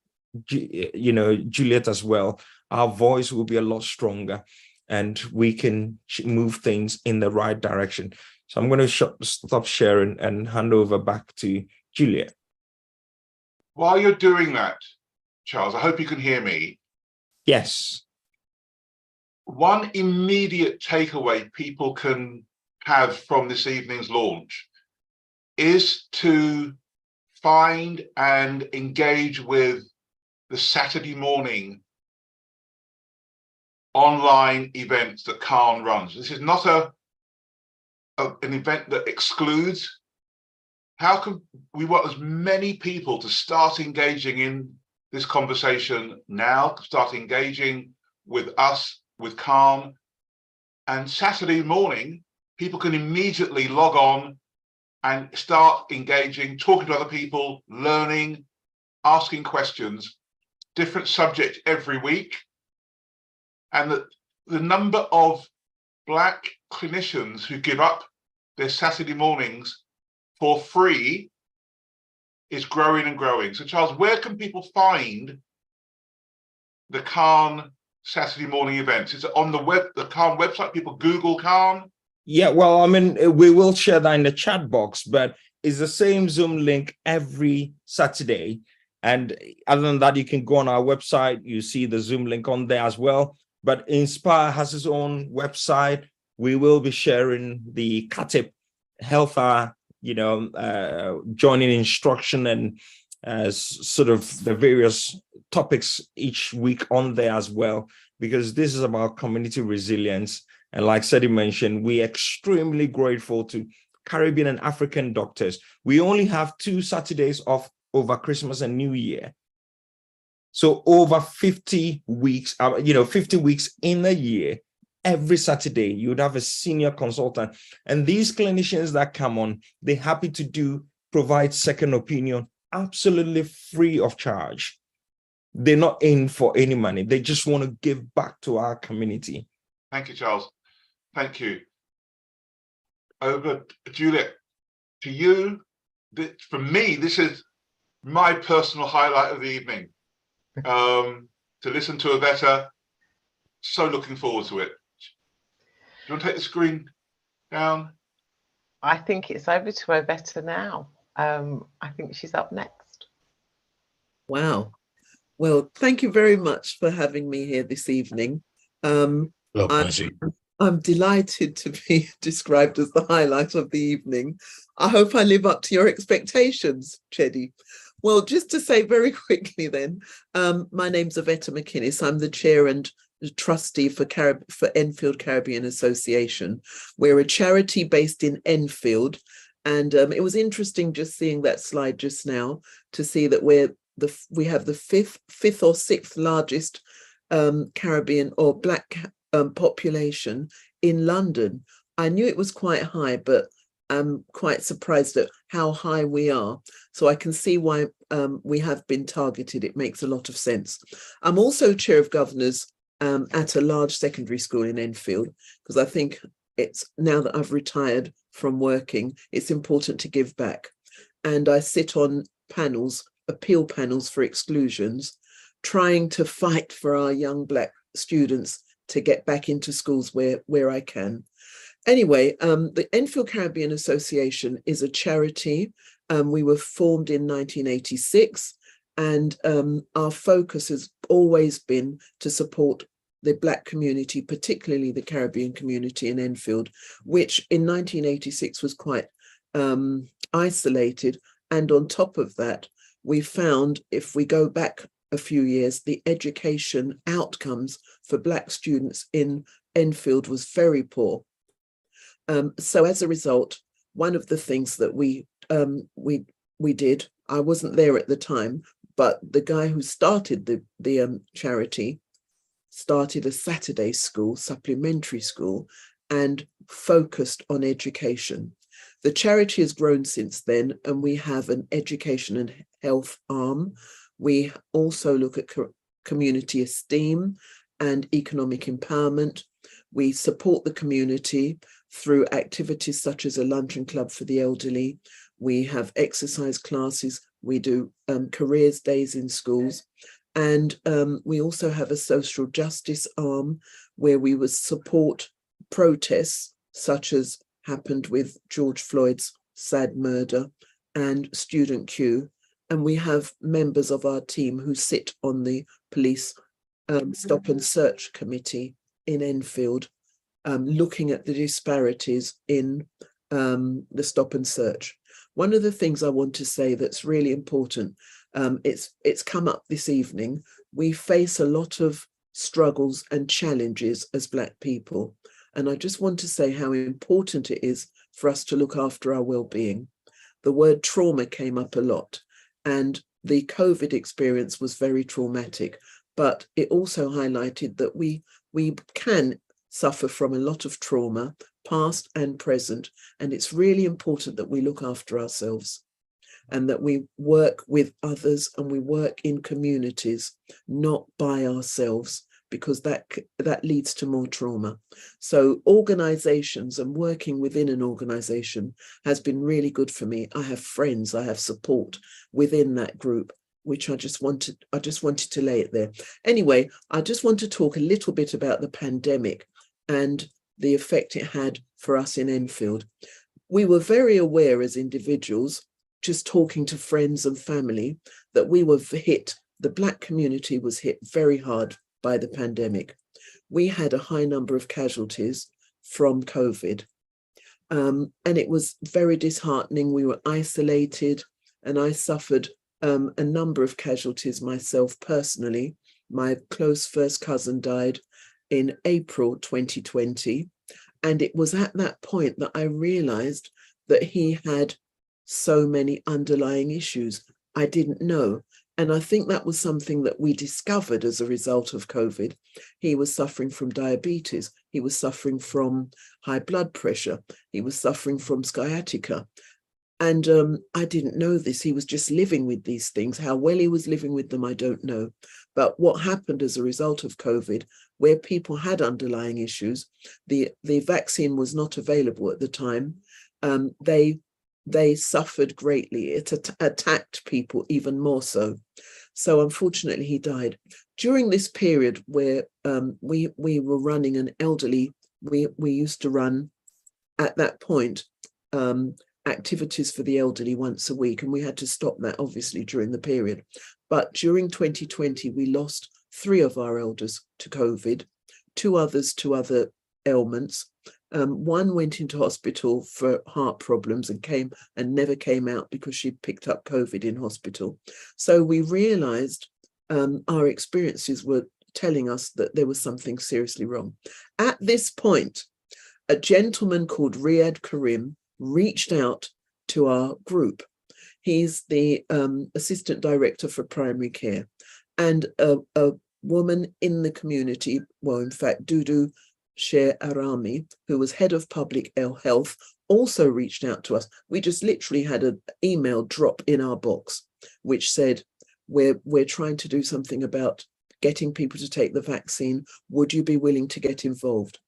Juliet as well, our voice will be a lot stronger and we can move things in the right direction. So I'm going to stop sharing and hand over back to Juliet. While you're doing that, Charles, I hope you can hear me. Yes. One immediate takeaway people can have from this evening's launch is to find and engage with the Saturday morning online events that CAHN runs. This is not an event that excludes. How can we want as many people to start engaging in this conversation now, start engaging with us, with CAHN, and Saturday morning, people can immediately log on and start engaging, talking to other people, learning, asking questions, different subjects every week. And the number of Black clinicians who give up their Saturday mornings for free is growing and growing. So Charles, where can people find the CAHN Saturday morning events? Is it on the CAHN website? People Google CAHN? Yeah, well, I mean, we will share that in the chat box, but it's the same Zoom link every Saturday. And other than that, you can go on our website. You see the Zoom link on there as well. But Inspire has its own website. We will be sharing the CATIP Health Hour, joining instruction as sort of the various topics each week on there as well, because this is about community resilience. And like Cedi mentioned, we're extremely grateful to Caribbean and African doctors. We only have 2 Saturdays off over Christmas and New Year. So over 50 weeks, 50 weeks in a year, every Saturday, you would have a senior consultant. And these clinicians that come on, they're happy to provide second opinion, absolutely free of charge. They're not in for any money. They just want to give back to our community. Thank you, Charles. Thank you. Over, Juliet, to you, for me, this is my personal highlight of the evening. To listen to Avetta, so looking forward to it. Do you want to take the screen down? I think it's over to Ovetta now. I think she's up next. Wow. Well, thank you very much for having me here this evening. I'm delighted to be described as the highlight of the evening. I hope I live up to your expectations, Cedi. Well, just to say very quickly then, my name's Avetta McInnes. I'm the chair and trustee for Enfield Caribbean Association. We're a charity based in Enfield. And it was interesting just seeing that slide just now to see that we have the fifth or sixth largest Caribbean or Black population in London. I knew it was quite high, but I'm quite surprised at how high we are. So I can see why we have been targeted. It makes a lot of sense. I'm also chair of governors at a large secondary school in Enfield, because I think it's now that I've retired from working, it's important to give back. And I sit on panels, appeal panels for exclusions, trying to fight for our young Black students to get back into schools where I can. Anyway, the Enfield Caribbean Association is a charity. We were formed in 1986, and our focus has always been to support the Black community, particularly the Caribbean community in Enfield, which in 1986 was quite isolated. And on top of that, we found, if we go back a few years, the education outcomes for Black students in Enfield was very poor. So as a result, one of the things that we did, I wasn't there at the time, but the guy who started the charity started a Saturday school, supplementary school, and focused on education. The charity has grown since then, and we have an education and health arm. We also look at community esteem and economic empowerment. We support the community through activities such as a luncheon club for the elderly. We have exercise classes. We do careers days in schools. And we also have a social justice arm where we would support protests such as happened with George Floyd's sad murder and Student Q. And we have members of our team who sit on the police stop and search committee in Enfield, looking at the disparities in the stop and search. One of the things I want to say that's really important, it's come up this evening. We face a lot of struggles and challenges as Black people. And I just want to say how important it is for us to look after our well-being. The word trauma came up a lot, and the COVID experience was very traumatic, but it also highlighted that we can suffer from a lot of trauma, past and present, and it's really important that we look after ourselves and that we work with others and we work in communities, not by ourselves, because that leads to more trauma. So organizations and working within an organization has been really good for me. I have friends, I have support within that group, which I just wanted to lay it there. Anyway, I just want to talk a little bit about the pandemic and the effect it had for us in Enfield. We were very aware as individuals, just talking to friends and family, that we were hit, the Black community was hit very hard by the pandemic. We had a high number of casualties from COVID, and it was very disheartening. We were isolated, and I suffered a number of casualties myself personally. My close first cousin died in April 2020. And it was at that point that I realized that he had so many underlying issues I didn't know. And I think that was something that we discovered as a result of COVID. He was suffering from diabetes. He was suffering from high blood pressure. He was suffering from sciatica. And I didn't know this. He was just living with these things. How well he was living with them, I don't know. But what happened as a result of COVID, where people had underlying issues, the vaccine was not available at the time. They suffered greatly. It attacked people even more so. So unfortunately, he died. During this period where we were running an elderly, we used to run at that point activities for the elderly once a week, and we had to stop that obviously during the period. But during 2020, we lost 3 of our elders to COVID, 2 others to other ailments. One went into hospital for heart problems and never came out because she picked up COVID in hospital. So we realized our experiences were telling us that there was something seriously wrong. At this point, a gentleman called Riyad Karim reached out to our group. He's the assistant director for primary care, and a woman in the community, well, in fact, Dudu Sher Arami, who was head of public health, also reached out to us. We just literally had an email drop in our box, which said, we're trying to do something about getting people to take the vaccine. Would you be willing to get involved?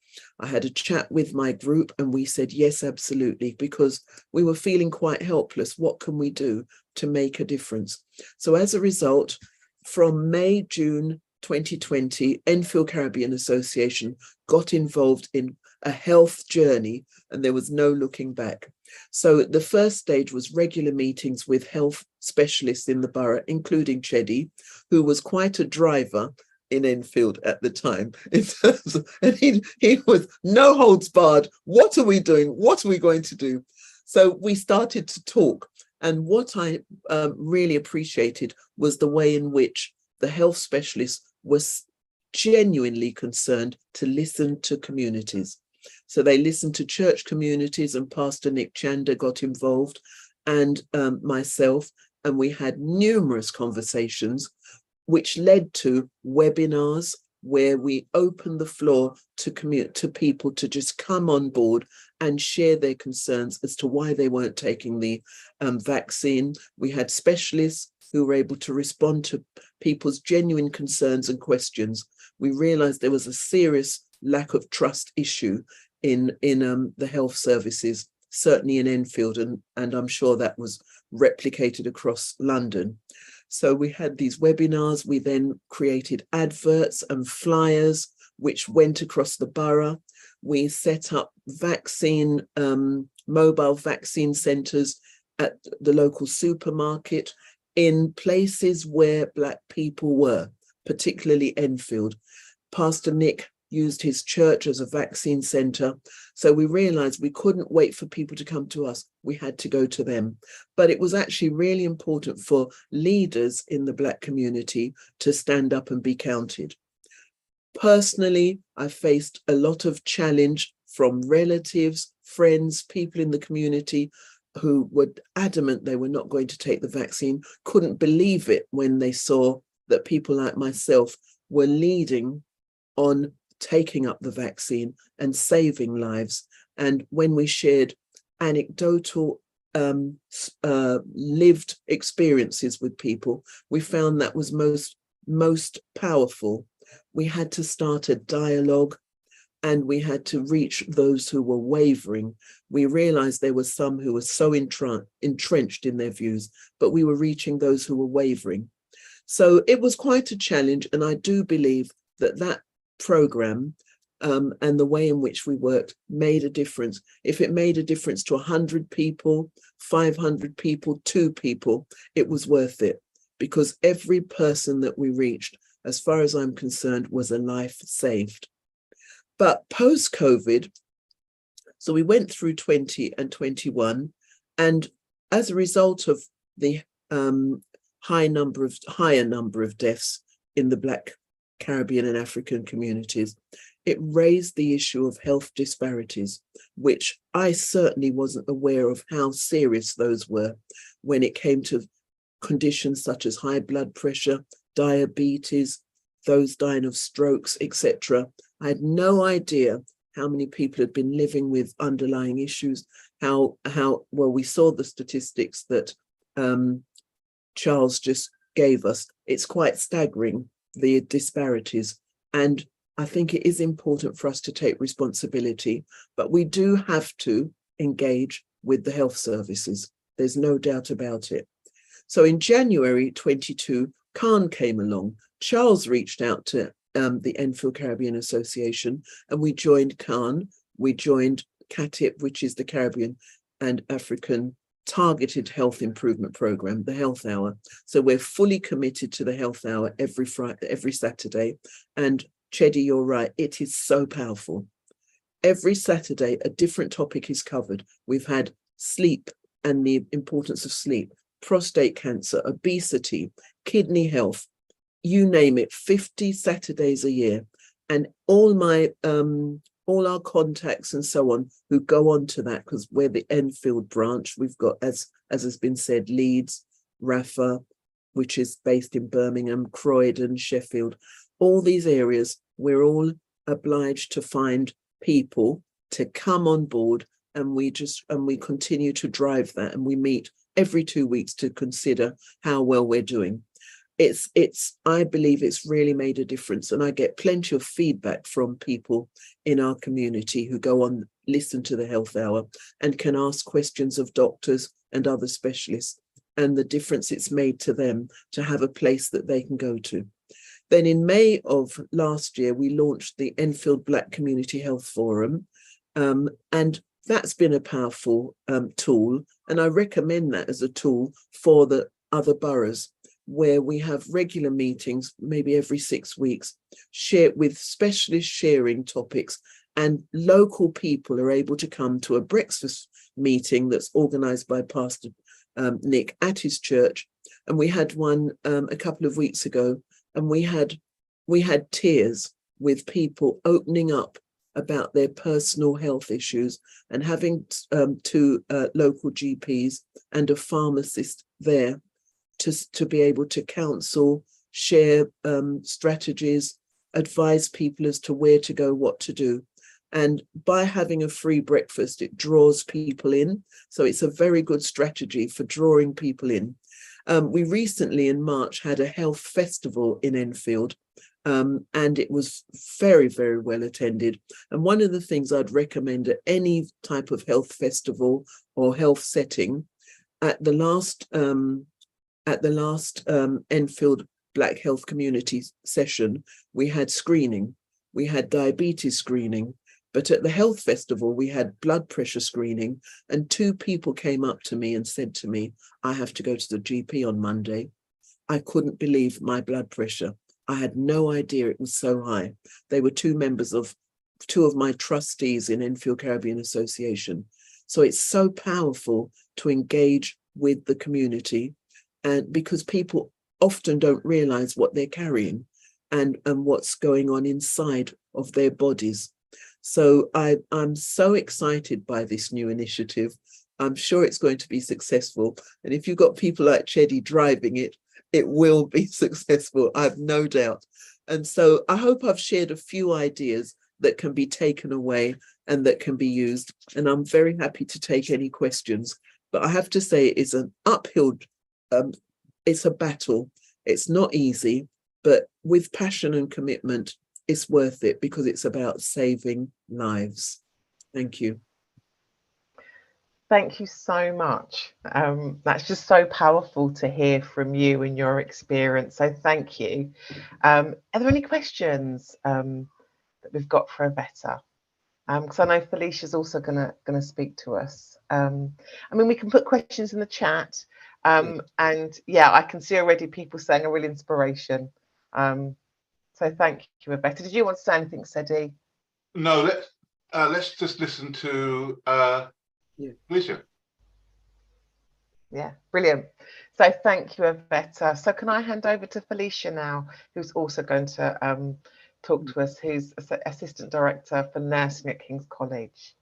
I had a chat with my group and we said, yes, absolutely, because we were feeling quite helpless. What can we do to make a difference? So as a result, from May, June 2020, Enfield Caribbean Association got involved in a health journey, and there was no looking back. So the first stage was regular meetings with health specialists in the borough, including Cedi, who was quite a driver in Enfield at the time, in terms of, and he was no holds barred. What are we doing? What are we going to do? So we started to talk. And what I really appreciated was the way in which the health specialists was genuinely concerned to listen to communities. So they listened to church communities, and Pastor Nick Chanda got involved, and myself, and we had numerous conversations which led to webinars where we opened the floor to people to just come on board and share their concerns as to why they weren't taking the vaccine. We had specialists who were able to respond to people's genuine concerns and questions. We realized there was a serious lack of trust issue in the health services, certainly in Enfield, and I'm sure that was replicated across London. So we had these webinars. We then created adverts and flyers which went across the borough. We set up mobile vaccine centres at the local supermarket in places where Black people were, particularly Enfield. Pastor Nick used his church as a vaccine centre. So we realised we couldn't wait for people to come to us. We had to go to them. But it was actually really important for leaders in the Black community to stand up and be counted. Personally, I faced a lot of challenge from relatives, friends, people in the community who were adamant they were not going to take the vaccine, couldn't believe it when they saw that people like myself were leading on taking up the vaccine and saving lives. And when we shared anecdotal lived experiences with people, we found that was most powerful. We had to start a dialogue, and we had to reach those who were wavering. We realized there were some who were so entrenched in their views, but we were reaching those who were wavering. So it was quite a challenge, and I do believe that program and the way in which we worked made a difference. If it made a difference to 100 people, 500 people, 2 people, it was worth it, because every person that we reached, as far as I'm concerned, was a life saved. But post-COVID, so we went through 20 and 21, and as a result of the higher number of deaths in the Black, Caribbean and African communities. It raised the issue of health disparities, which I certainly wasn't aware of how serious those were when it came to conditions such as high blood pressure, diabetes, those dying of strokes, etc. I had no idea how many people had been living with underlying issues, how well, we saw the statistics that Charles just gave us. It's quite staggering, the disparities. And I think it is important for us to take responsibility, but we do have to engage with the health services. There's no doubt about it. So in January 22, CAHN came along. Charles reached out to the Enfield Caribbean Association, and we joined CAHN. We joined CAHN, which is the Caribbean and African Targeted Health Improvement Program, the Health Hour. So we're fully committed to the Health Hour every Friday, every Saturday. And Cedi, you're right, it is so powerful. Every Saturday, a different topic is covered. We've had sleep and the importance of sleep, prostate cancer, obesity, kidney health, you name it, 50 Saturdays a year. And all our contacts and so on who go on to that, because we're the Enfield branch, we've got, as has been said, Leeds, Rafa, which is based in Birmingham, Croydon, Sheffield, all these areas, we're all obliged to find people to come on board, and we continue to drive that, and we meet every 2 weeks to consider how well we're doing. I believe it's really made a difference, and I get plenty of feedback from people in our community who go on, listen to the Health Hour and can ask questions of doctors and other specialists, and the difference it's made to them to have a place that they can go to. Then in May of last year, we launched the Enfield Black Community Health Forum, and that's been a powerful tool, and I recommend that as a tool for the other boroughs, where we have regular meetings, maybe every 6 weeks, share with specialists sharing topics, and local people are able to come to a breakfast meeting that's organised by Pastor Nick at his church. And we had one a couple of weeks ago, and we had tears with people opening up about their personal health issues, and having two local GPs and a pharmacist there to be able to counsel, share strategies, advise people as to where to go, what to do. And by having a free breakfast, it draws people in. So it's a very good strategy for drawing people in. We recently in March had a health festival in Enfield, and it was very, very well attended. And one of the things I'd recommend at any type of health festival or health setting, at the last Enfield Black Health Community session, we had screening, we had diabetes screening, but at the health festival, we had blood pressure screening, and 2 people came up to me and said to me, I have to go to the GP on Monday. I couldn't believe my blood pressure. I had no idea it was so high. They were 2 members of 2 of my trustees in Enfield Caribbean Association. So it's so powerful to engage with the community, and because people often don't realize what they're carrying and what's going on inside of their bodies. So I'm so excited by this new initiative. I'm sure it's going to be successful. And if you've got people like Cedi driving it, it will be successful, I've no doubt. And so I hope I've shared a few ideas that can be taken away and that can be used. And I'm very happy to take any questions. But I have to say, it's an uphill, it's a battle. It's not easy, but with passion and commitment, it's worth it, because it's about saving lives. Thank you. Thank you so much. That's just so powerful to hear from you and your experience. So thank you. Are there any questions that we've got for Avetta? Because I know Felicia's also gonna speak to us. I mean, we can put questions in the chat, and yeah, I can see already people saying a real inspiration. So thank you, Avetta. Did you want to say anything, Cedi? No, let's just listen to Felicia. Yeah, brilliant. So thank you, Avetta. So can I hand over to Felicia now, who's also going to talk to us, who's Assistant Director for Nursing at King's College.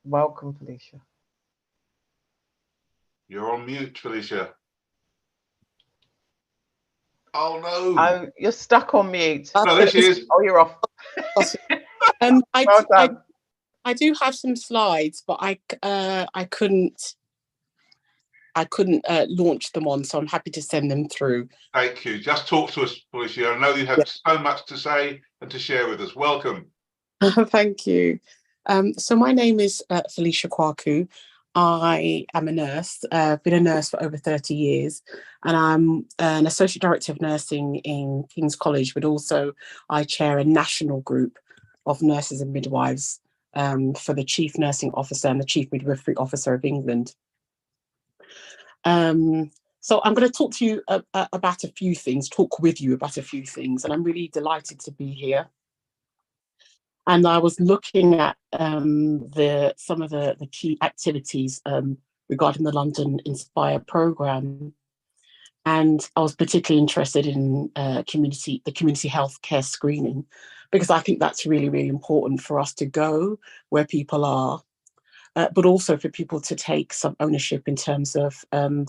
Welcome, Felicia. You're on mute, Felicia. Oh no! Oh, you're stuck on mute. No, there she is. Oh, you're off. Well done. I do have some slides, but I couldn't launch them on, so I'm happy to send them through. Thank you. Just talk to us, Felicia. I know you have so much to say and to share with us. Welcome. Thank you. So my name is Felicia Kwaku. I am a nurse. I've been a nurse for over 30 years, and I'm an Associate Director of Nursing in King's College, but also I chair a national group of nurses and midwives for the Chief Nursing Officer and the Chief Midwifery Officer of England. So I'm going to talk to you about a few things, talk with you about a few things, and I'm really delighted to be here. And I was looking at some of the key activities regarding the London Inspire programme. And I was particularly interested in the community health care screening, because I think that's really, really important for us to go where people are, but also for people to take some ownership in terms of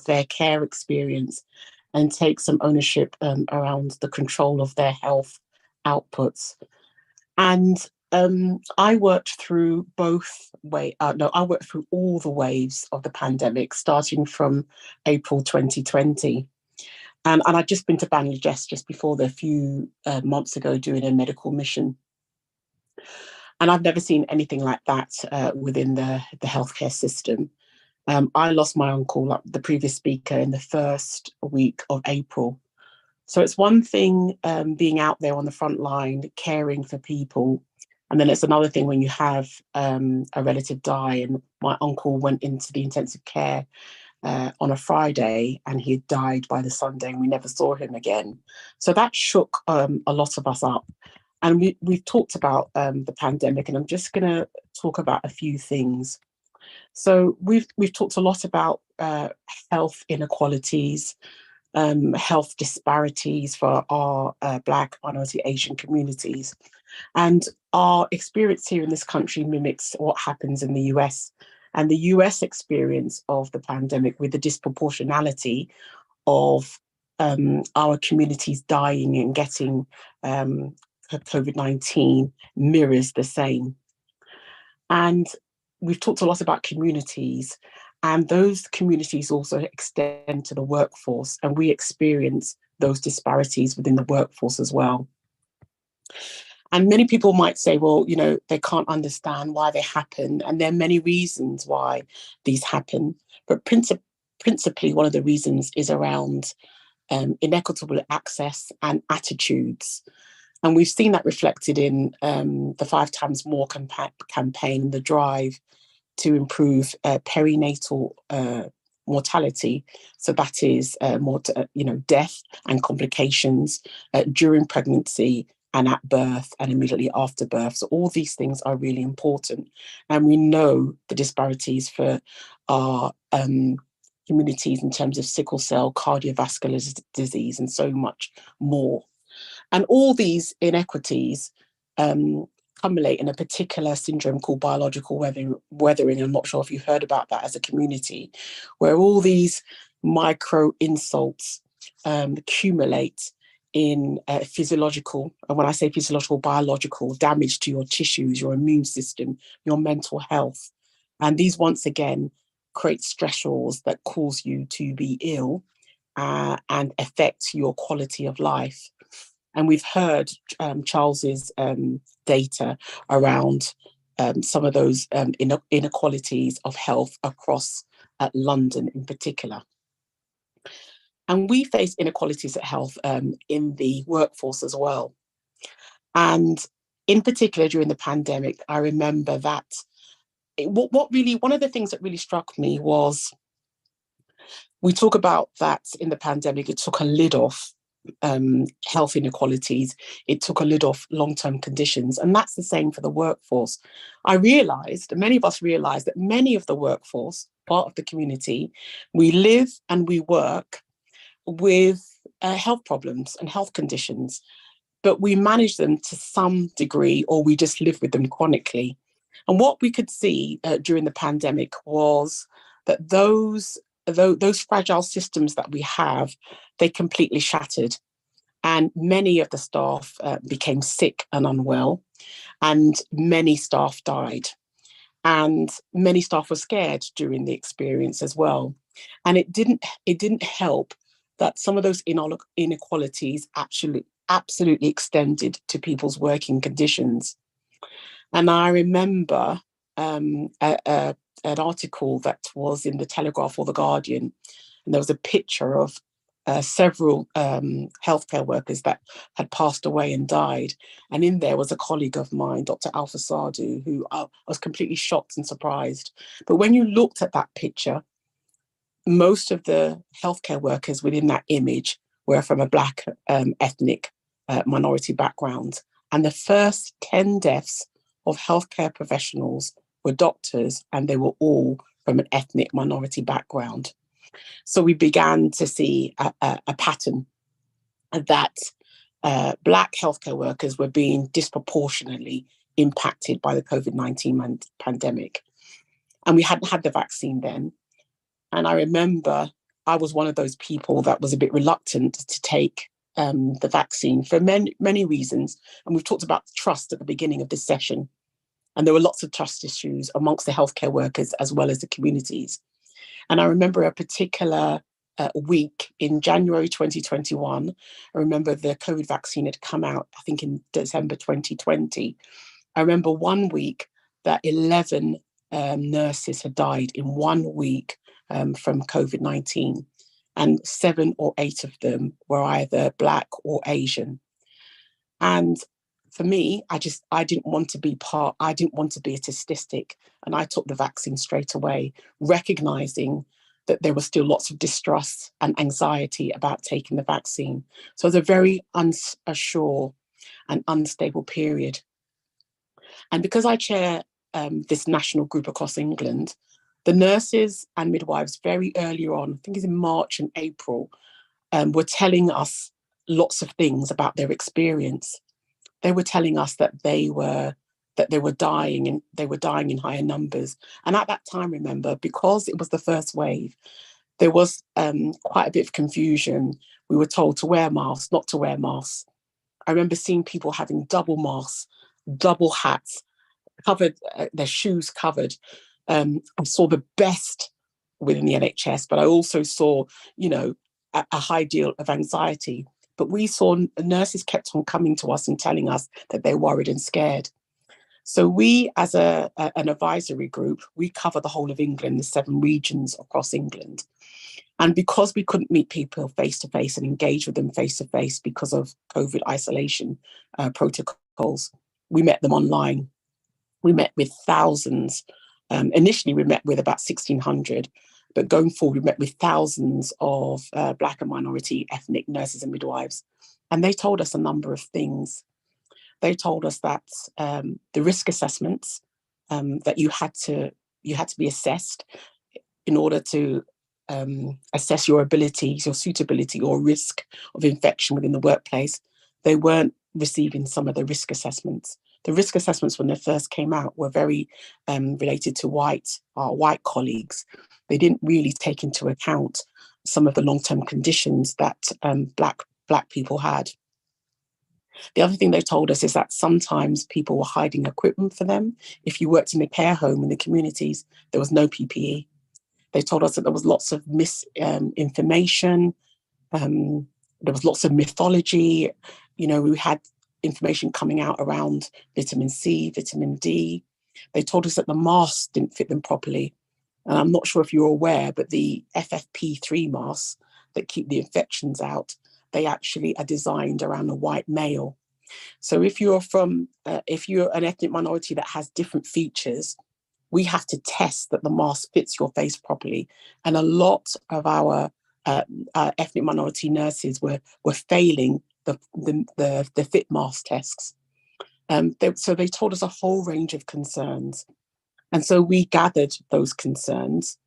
their care experience and take some ownership around the control of their health outputs. And I worked through I worked through all the waves of the pandemic, starting from April 2020. And I'd just been to Bangladesh just before a few months ago doing a medical mission. And I've never seen anything like that within the healthcare system. I lost my uncle, the previous speaker, in the first week of April. So it's one thing being out there on the front line, caring for people. And then it's another thing when you have a relative die. And my uncle went into the intensive care on a Friday, and he had died by the Sunday, and we never saw him again. So that shook a lot of us up. And we've talked about the pandemic, and I'm just going to talk about a few things. So we've talked a lot about health inequalities, health disparities for our Black, minority, Asian communities. And our experience here in this country mimics what happens in the US. And the US experience of the pandemic, with the disproportionality of our communities dying and getting COVID-19, mirrors the same. And we've talked a lot about communities, and those communities also extend to the workforce, and we experience those disparities within the workforce as well. And many people might say, well, you know, they can't understand why they happen, and there are many reasons why these happen. But principally, one of the reasons is around inequitable access and attitudes. And we've seen that reflected in the 5 times more campaign, the drive to improve perinatal mortality. So that is death and complications during pregnancy and at birth and immediately after birth. So all these things are really important. And we know the disparities for our communities in terms of sickle cell, cardiovascular disease, and so much more. And all these inequities accumulate in a particular syndrome called biological weathering. I'm not sure if you've heard about that as a community, where all these micro insults accumulate in physiological, and when I say physiological, biological damage to your tissues, your immune system, your mental health. And these, once again, create stressors that cause you to be ill and affect your quality of life. And we've heard Charles's data around some of those inequalities of health across London in particular. And we face inequalities of health in the workforce as well. And in particular, during the pandemic, I remember that one of the things that really struck me was, we talk about that in the pandemic, it took a lid off health inequalities, it took a lid off long-term conditions, and that's the same for the workforce. Many of us realized that many of the workforce part of the community. We live and we work with health problems and health conditions, but we manage them to some degree, or we just live with them chronically. And what we could see during the pandemic was that those fragile systems that we have, they completely shattered. And many of the staff became sick and unwell, and many staff died. And many staff were scared during the experience as well. And it didn't help that some of those inequalities absolutely extended to people's working conditions. And I remember an article that was in the Telegraph or the Guardian, and there was a picture of several healthcare workers that had passed away and died. And in there was a colleague of mine, Dr. Alpha Sadhu, who I was completely shocked and surprised. But when you looked at that picture, most of the healthcare workers within that image were from a Black ethnic minority background. And the first 10 deaths of healthcare professionals were doctors, and they were all from an ethnic minority background. So we began to see a pattern that Black healthcare workers were being disproportionately impacted by the COVID-19 pandemic. And we hadn't had the vaccine then. And I remember I was one of those people that was a bit reluctant to take the vaccine for many reasons. And we've talked about trust at the beginning of this session. And there were lots of trust issues amongst the healthcare workers as well as the communities. And I remember a particular week in January 2021. I remember the COVID vaccine had come out, I think in December 2020. I remember one week that 11 nurses had died in 1 week from COVID-19. And 7 or 8 of them were either Black or Asian. And for me, I didn't want to be a statistic. And I took the vaccine straight away, recognizing that there was still lots of distrust and anxiety about taking the vaccine. So it was a very unsure and unstable period. And because I chair this national group across England, the nurses and midwives very early on, I think it's in March and April, were telling us lots of things about their experience. They were telling us that they were dying, and they were dying in higher numbers. And at that time, remember, because it was the first wave, there was quite a bit of confusion. We were told to wear masks, not to wear masks. I remember seeing people having double masks, double hats, covered, their shoes covered. I saw the best within the NHS, but I also saw, a high deal of anxiety. But we saw nurses kept on coming to us and telling us that they're worried and scared. So we, as an advisory group, we cover the whole of England, the 7 regions across England. And because we couldn't meet people face-to-face and engage with them face-to-face because of COVID isolation protocols, we met them online. We met with thousands. Initially, we met with about 1,600. But going forward, we met with thousands of Black and minority ethnic nurses and midwives. And they told us a number of things. They told us that the risk assessments, that you had to be assessed in order to assess your abilities, your suitability or risk of infection within the workplace. They weren't receiving some of the risk assessments. The risk assessments, when they first came out, were very related to our white colleagues. They didn't really take into account some of the long-term conditions that Black people had. The other thing they told us is that sometimes people were hiding equipment for them. If you worked in a care home in the communities, there was no PPE. They told us that there was lots of misinformation. There was lots of mythology. We had information coming out around vitamin C, vitamin D. They told us that the masks didn't fit them properly. And I'm not sure if you're aware, but the FFP3 masks that keep the infections out, they actually are designed around a white male. So if you're an ethnic minority that has different features, we have to test that the mask fits your face properly. And a lot of our ethnic minority nurses were failing the fit mask tests. So they told us a whole range of concerns. And so we gathered those concerns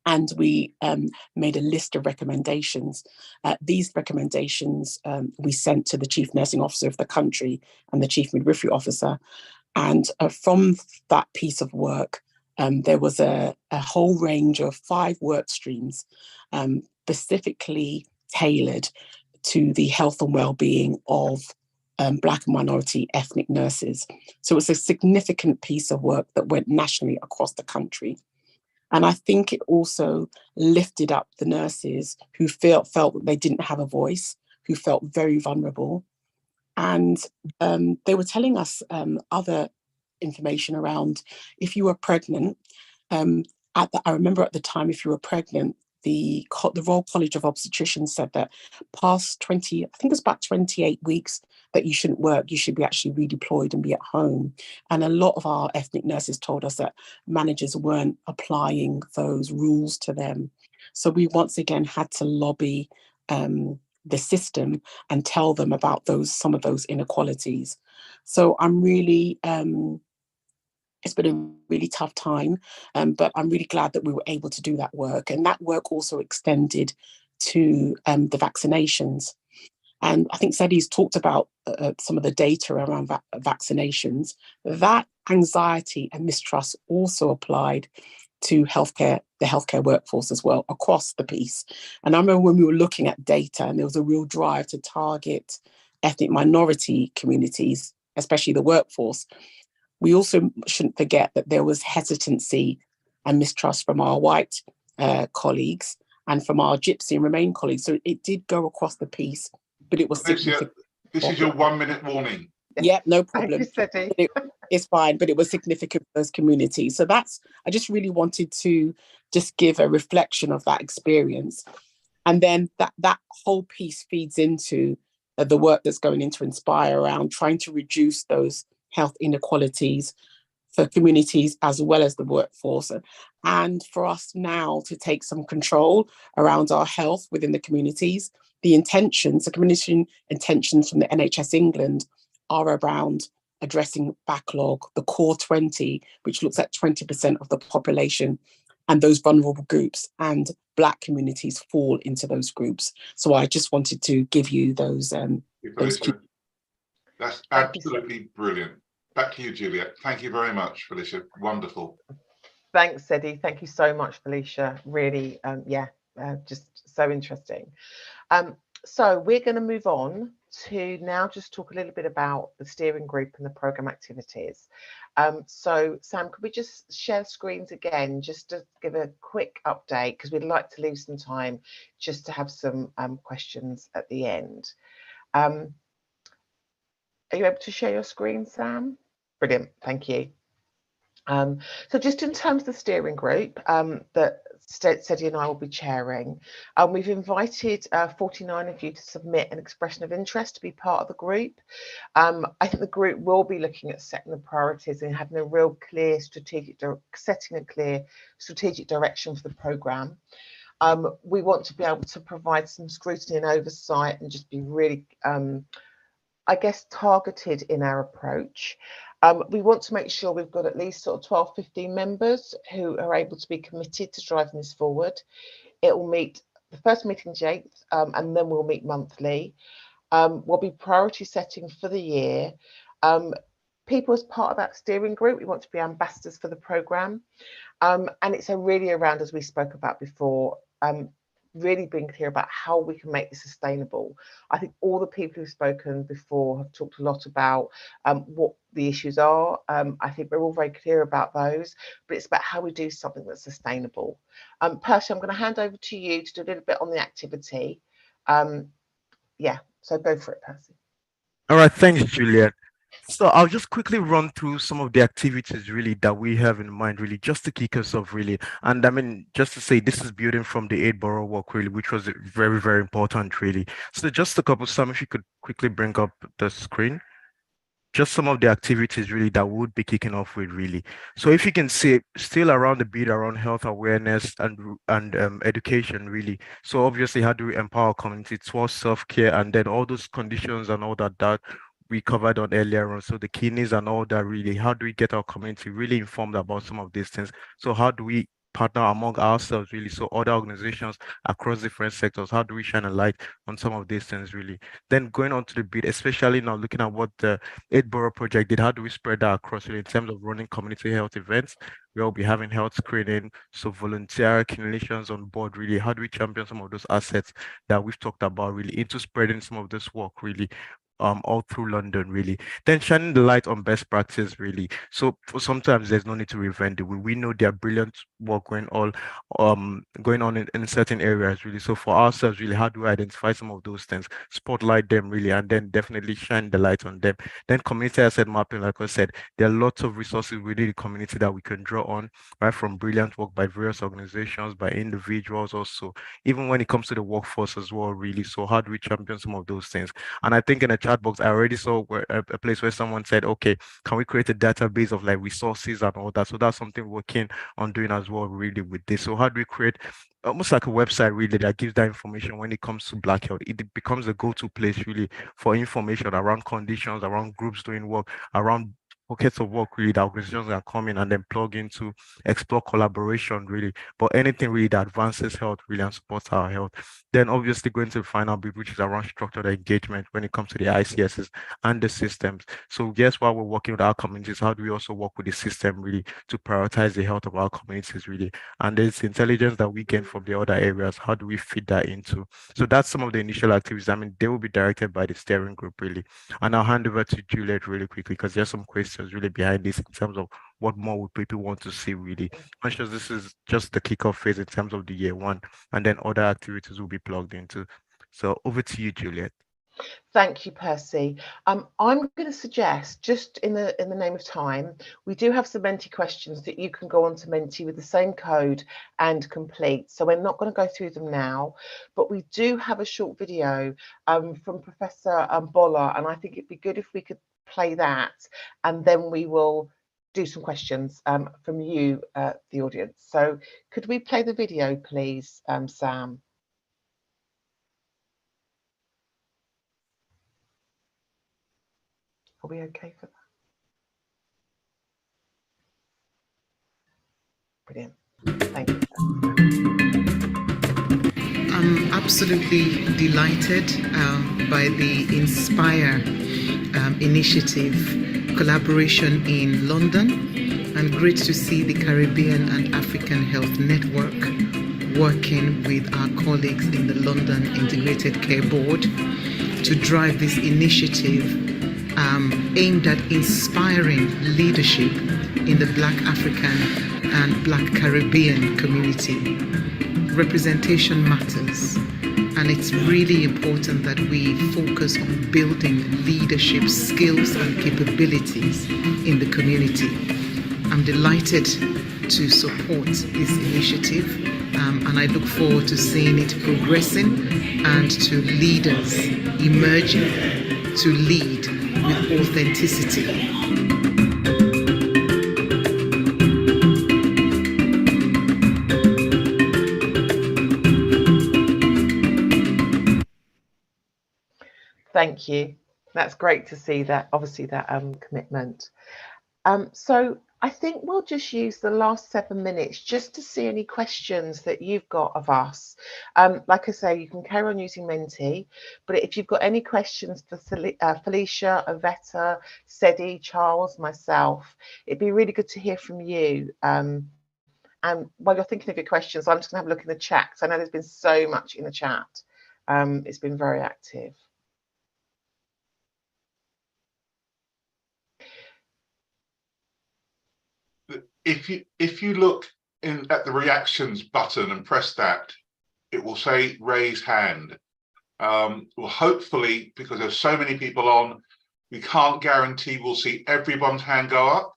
And we made a list of recommendations. These recommendations we sent to the Chief Nursing Officer of the country and the Chief Midwifery Officer. And from that piece of work, there was a whole range of 5 work streams specifically tailored to the health and well-being of Black and minority ethnic nurses. So it's a significant piece of work that went nationally across the country. And I think it also lifted up the nurses who felt that they didn't have a voice, who felt very vulnerable. And they were telling us other information around if you were pregnant. I remember at the time, if you were pregnant, the Royal College of Obstetricians said that past 20, I think it's about 28 weeks, that you shouldn't work, you should be actually redeployed and be at home. And a lot of our ethnic nurses told us that managers weren't applying those rules to them. So we once again had to lobby the system and tell them about some of those inequalities. So I'm really, it's been a really tough time, but I'm really glad that we were able to do that work. And that work also extended to the vaccinations. And I think Cedi's talked about some of the data around vaccinations. That anxiety and mistrust also applied to the healthcare workforce as well, across the piece. And I remember when we were looking at data and there was a real drive to target ethnic minority communities, especially the workforce, we also shouldn't forget that there was hesitancy and mistrust from our white colleagues and from our Gypsy and Remain colleagues. So it did go across the piece, but it was significant. This is your 1-minute warning. Yeah, no problem. Thank you, Cedi. It's fine, but it was significant for those communities. So I just really wanted to just give a reflection of that experience. And then that whole piece feeds into the work that's going into Inspire around trying to reduce those health inequalities for communities as well as the workforce. And for us now to take some control around our health within the communities. The community intentions from the NHS England are around addressing backlog, the core 20, which looks at 20% of the population and those vulnerable groups, and Black communities fall into those groups. So I just wanted to give you those key. That's absolutely brilliant. Back to you, Juliet. Thank you very much, Felicia. Wonderful. Thanks, Cedi. Thank you so much, Felicia. Really, just so interesting. So we're going to move on to now just talk a little bit about the steering group and the programme activities. So Sam, could we just share screens again, just to give a quick update, because we'd like to leave some time just to have some questions at the end. Are you able to share your screen, Sam? Brilliant, thank you. So just in terms of the steering group that Cedi and I will be chairing, we've invited 49 of you to submit an expression of interest to be part of the group. I think the group will be looking at setting the priorities and having a real clear strategic direction for the programme. We want to be able to provide some scrutiny and oversight and just be really, I guess, targeted in our approach. We want to make sure we've got at least sort of 12, 15 members who are able to be committed to driving this forward. It will meet, the first meeting's 8th, and then we'll meet monthly. We'll be priority setting for the year. People as part of that steering group, we want to be ambassadors for the programme. And it's really around, as we spoke about before, really being clear about how we can make this sustainable. I think all the people who've spoken before have talked a lot about what the issues are. I think we're all very clear about those, but it's about how we do something that's sustainable. Percy, I'm going to hand over to you to do a little bit on the activity. Yeah, so go for it, Percy. All right, thanks, Juliet. So I'll just quickly run through some of the activities really that we have in mind, really, just to kick us off, really. And I mean, just to say, this is building from the 8-borough work, really, which was very, very important, really. So just a couple, Sam, if you could quickly bring up the screen. Just some of the activities really that we would be kicking off with, really. So if you can see, still around the bit around health awareness and education, really. So obviously, how do we empower community towards self-care, and then all those conditions and all that we covered on earlier on. So the kidneys and all that, really, how do we get our community really informed about some of these things? So how do we partner among ourselves, really? So other organizations across different sectors, how do we shine a light on some of these things, really? Then going on to the bit, especially now looking at what the 8 Borough Project did, how do we spread that across, really, in terms of running community health events? We'll be having health screening, so volunteer clinicians on board, really. How do we champion some of those assets that we've talked about, really, into spreading some of this work, really, all through London, really? Then shining the light on best practice, really. So for sometimes there's no need to reinvent the wheel. We know there are brilliant work going on in certain areas, really. So for ourselves, really, how do we identify some of those things, spotlight them, really, and then definitely shine the light on them? Then community asset mapping, like I said, there are lots of resources within the community that we can draw on, right, from brilliant work by various organizations, by individuals also, even when it comes to the workforce as well, really. So how do we champion some of those things? And I think in the chat box, I already saw a place where someone said, okay, can we create a database of like resources and all that? So that's something we're working on doing as well, really, with this. So how do we create almost like a website, really, that gives that information when it comes to Black Health? It becomes a go-to place, really, for information around conditions, around groups doing work, around pockets of work, really, that organizations can come in and then plug into, explore collaboration, really, but anything really that advances health, really, and supports our health. Then obviously going to the final bit, which is around structured engagement when it comes to the ICSs and the systems. So yes, while we're working with our communities, how do we also work with the system, really, to prioritize the health of our communities, really? And there's intelligence that we get from the other areas. How do we feed that into? So that's some of the initial activities. I mean, they will be directed by the steering group, really. And I'll hand over to Juliet really quickly, because there's some questions really behind this in terms of what more would people want to see, really. Conscious this is just the kickoff phase in terms of the year one, and then other activities will be plugged into. So over to you, Juliet. Thank you, Percy. I'm going to suggest, just in the name of time, we do have some Menti questions that you can go on to Menti with the same code and complete. So we're not going to go through them now, but we do have a short video from Professor Bola, and I think it'd be good if we could play that, and then we will do some questions from you, the audience. So could we play the video, please, Sam? Are we okay for that? Brilliant. Thank you. I'm absolutely delighted by the Inspire initiative collaboration in London, and great to see the Caribbean and African Health Network working with our colleagues in the London Integrated Care Board to drive this initiative aimed at inspiring leadership in the Black African and Black Caribbean community. Representation matters, and it's really important that we focus on building leadership skills and capabilities in the community. I'm delighted to support this initiative, and I look forward to seeing it progressing and to leaders emerging to lead with authenticity. Thank you. That's great to see that, obviously, that commitment. So I think we'll just use the last 7 minutes just to see any questions that you've got of us. Like I say, you can carry on using Menti, but if you've got any questions for Felicia, Avetta, Cedi, Charles, myself, it'd be really good to hear from you. And while you're thinking of your questions, I'm just going to have a look in the chat, because I know there's been so much in the chat. It's been very active. If you look at the reactions button and press that, it will say raise hand. Well, hopefully, because there's so many people on, we can't guarantee we'll see everyone's hand go up.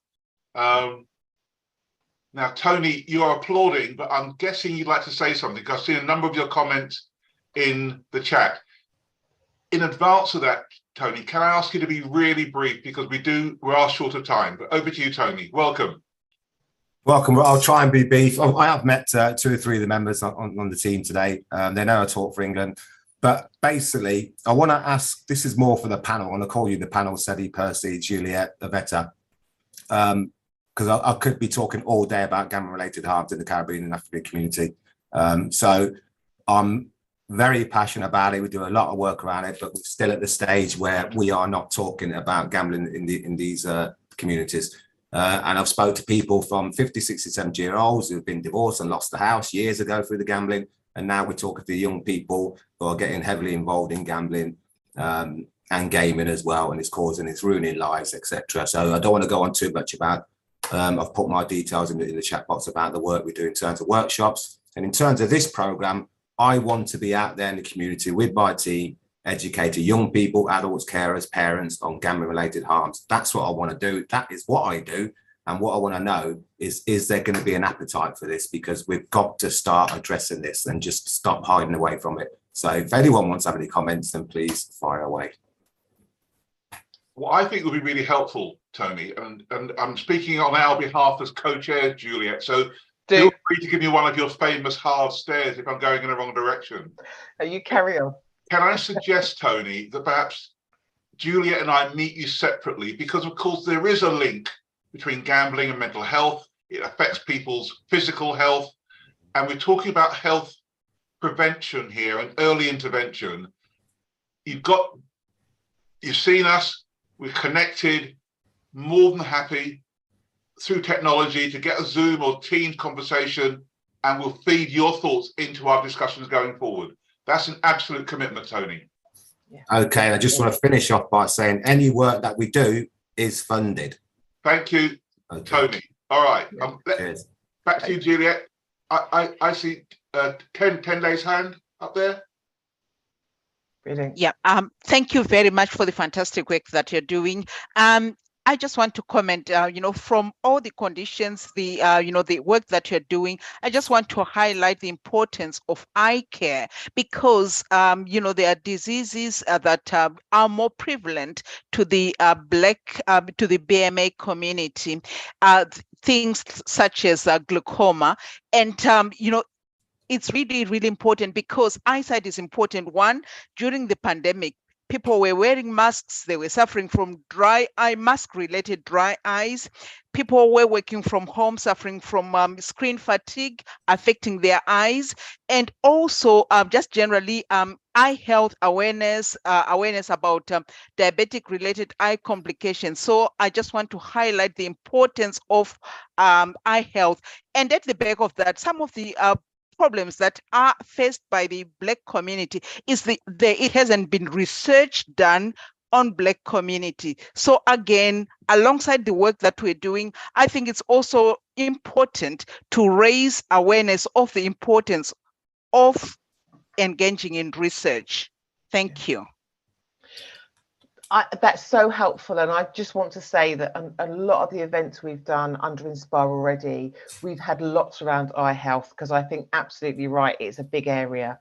Now, Tony, you're applauding, but I'm guessing you'd like to say something, because I've seen a number of your comments in the chat. In advance of that, Tony, can I ask you to be really brief, because we are short of time. But over to you, Tony. Welcome. Welcome. I'll try and be brief. I have met 2 or 3 of the members on the team today. They know I talk for England. But basically, I want to ask, this is more for the panel. I want to call you the panel, Cedi, Percy, Juliet, Avetta. because I could be talking all day about gambling-related harms in the Caribbean and African community. So I'm very passionate about it. We do a lot of work around it, but we're still at the stage where we are not talking about gambling in these communities. And I've spoke to people from 50, 60, 70-year-olds who've been divorced and lost the house years ago through the gambling. And now we're talking to young people who are getting heavily involved in gambling and gaming as well. And it's ruining lives, etc. So I don't want to go on too much about, I've put my details in the chat box about the work we do in terms of workshops. And in terms of this program, I want to be out there in the community with my team, educating young people, adults, carers, parents on gambling-related harms. That's what I want to do. That is what I do. And what I want to know is there going to be an appetite for this? Because we've got to start addressing this and just stop hiding away from it. So if anyone wants to have any comments, then please fire away. What I think would be really helpful, Tony, and I'm speaking on our behalf as co-chair, Juliet. So feel free to give me one of your famous hard stares if I'm going in the wrong direction. You carry on. Can I suggest, Tony, that perhaps Juliet and I meet you separately, because of course there is a link between gambling and mental health. It affects people's physical health, and we're talking about health prevention here and early intervention. You've seen us, we're connected, more than happy through technology to get a Zoom or Teams conversation, and we'll feed your thoughts into our discussions going forward. That's an absolute commitment, Tony. Yeah. Okay, I just want to finish off by saying any work that we do is funded. Thank you, Okay. Tony. All right, Cheers. back to you, Juliet. I see 10 days hand up there. Brilliant. Yeah. Thank you very much for the fantastic work that you're doing. I just want to comment, from all the conditions, the work that you're doing, I just want to highlight the importance of eye care, because, there are diseases that are more prevalent to the to the BMA community, things such as glaucoma. And, it's really, really important, because eyesight is important. One, during the pandemic, people were wearing masks. They were suffering from mask-related dry eyes. People were working from home, suffering from screen fatigue, affecting their eyes. And also just generally eye health awareness about diabetic-related eye complications. So I just want to highlight the importance of eye health. And at the back of that, some of the problems that are faced by the Black community is it hasn't been research done on Black community. So again, alongside the work that we're doing, I think it's also important to raise awareness of the importance of engaging in research. Thank you. That's so helpful, and I just want to say that a lot of the events we've done under Inspire already, we've had lots around eye health, because I think absolutely right, it's a big area.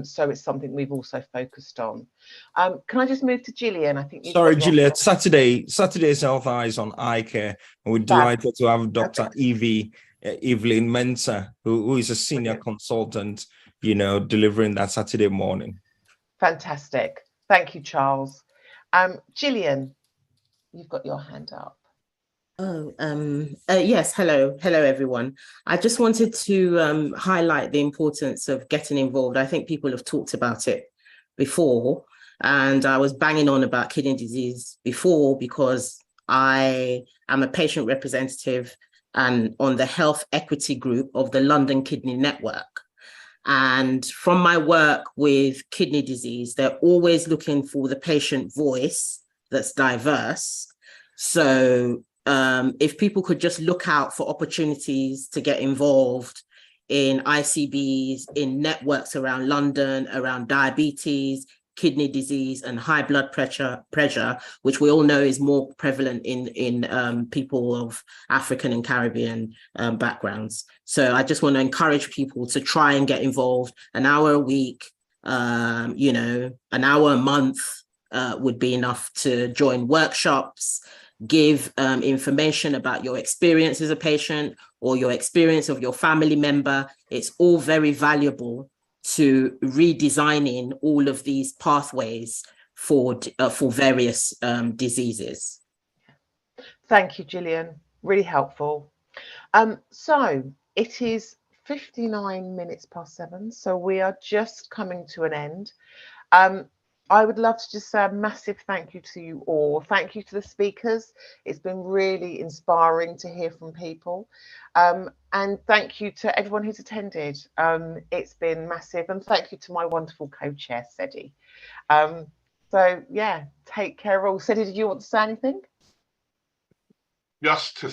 So it's something we've also focused on. Can I just move to Gillian? I think. Sorry, Juliet. Saturday's Health Eyes on eye care, and we're delighted to have Dr. Evelyn Mensah, who is a senior consultant, delivering that Saturday morning. Fantastic. Thank you, Charles. Gillian, you've got your hand up. Yes, hello everyone. I just wanted to highlight the importance of getting involved. I think people have talked about it before, and I was banging on about kidney disease before because I am a patient representative and on the health equity group of the London Kidney Network. And from my work with kidney disease, they're always looking for the patient voice that's diverse. So if people could just look out for opportunities to get involved in ICBs, in networks around London, around diabetes, kidney disease, and high blood pressure, which we all know is more prevalent in people of African and Caribbean backgrounds. So I just want to encourage people to try and get involved. An hour a week, an hour a month would be enough to join workshops, give information about your experience as a patient or your experience of your family member. It's all very valuable to redesigning all of these pathways for various diseases. Thank you, Gillian. really helpful. So it is 59 minutes past 7, so we are just coming to an end. I would love to just say a massive thank you to you all. Thank you to the speakers. It's been really inspiring to hear from people. And thank you to everyone who's attended. It's been massive. And thank you to my wonderful co-chair, Cedi. So yeah, take care all. Cedi, did you want to say anything? Just to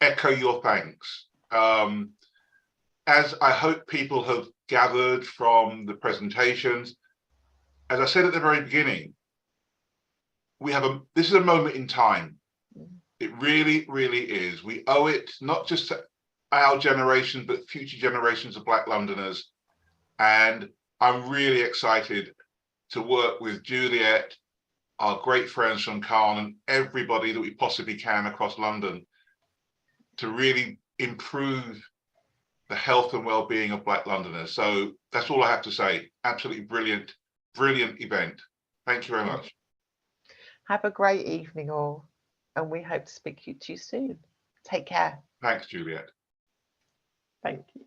echo your thanks. As I hope people have gathered from the presentations, as I said at the very beginning, this is a moment in time. It really, really is. We owe it not just to our generation, but future generations of Black Londoners. And I'm really excited to work with Juliet, our great friends from CAHN, and everybody that we possibly can across London to really improve the health and well-being of Black Londoners. So that's all I have to say. Absolutely brilliant, brilliant event. Thank you very much. Have a great evening all, and we hope to speak to you soon. Take care. Thanks, Juliet. Thank you.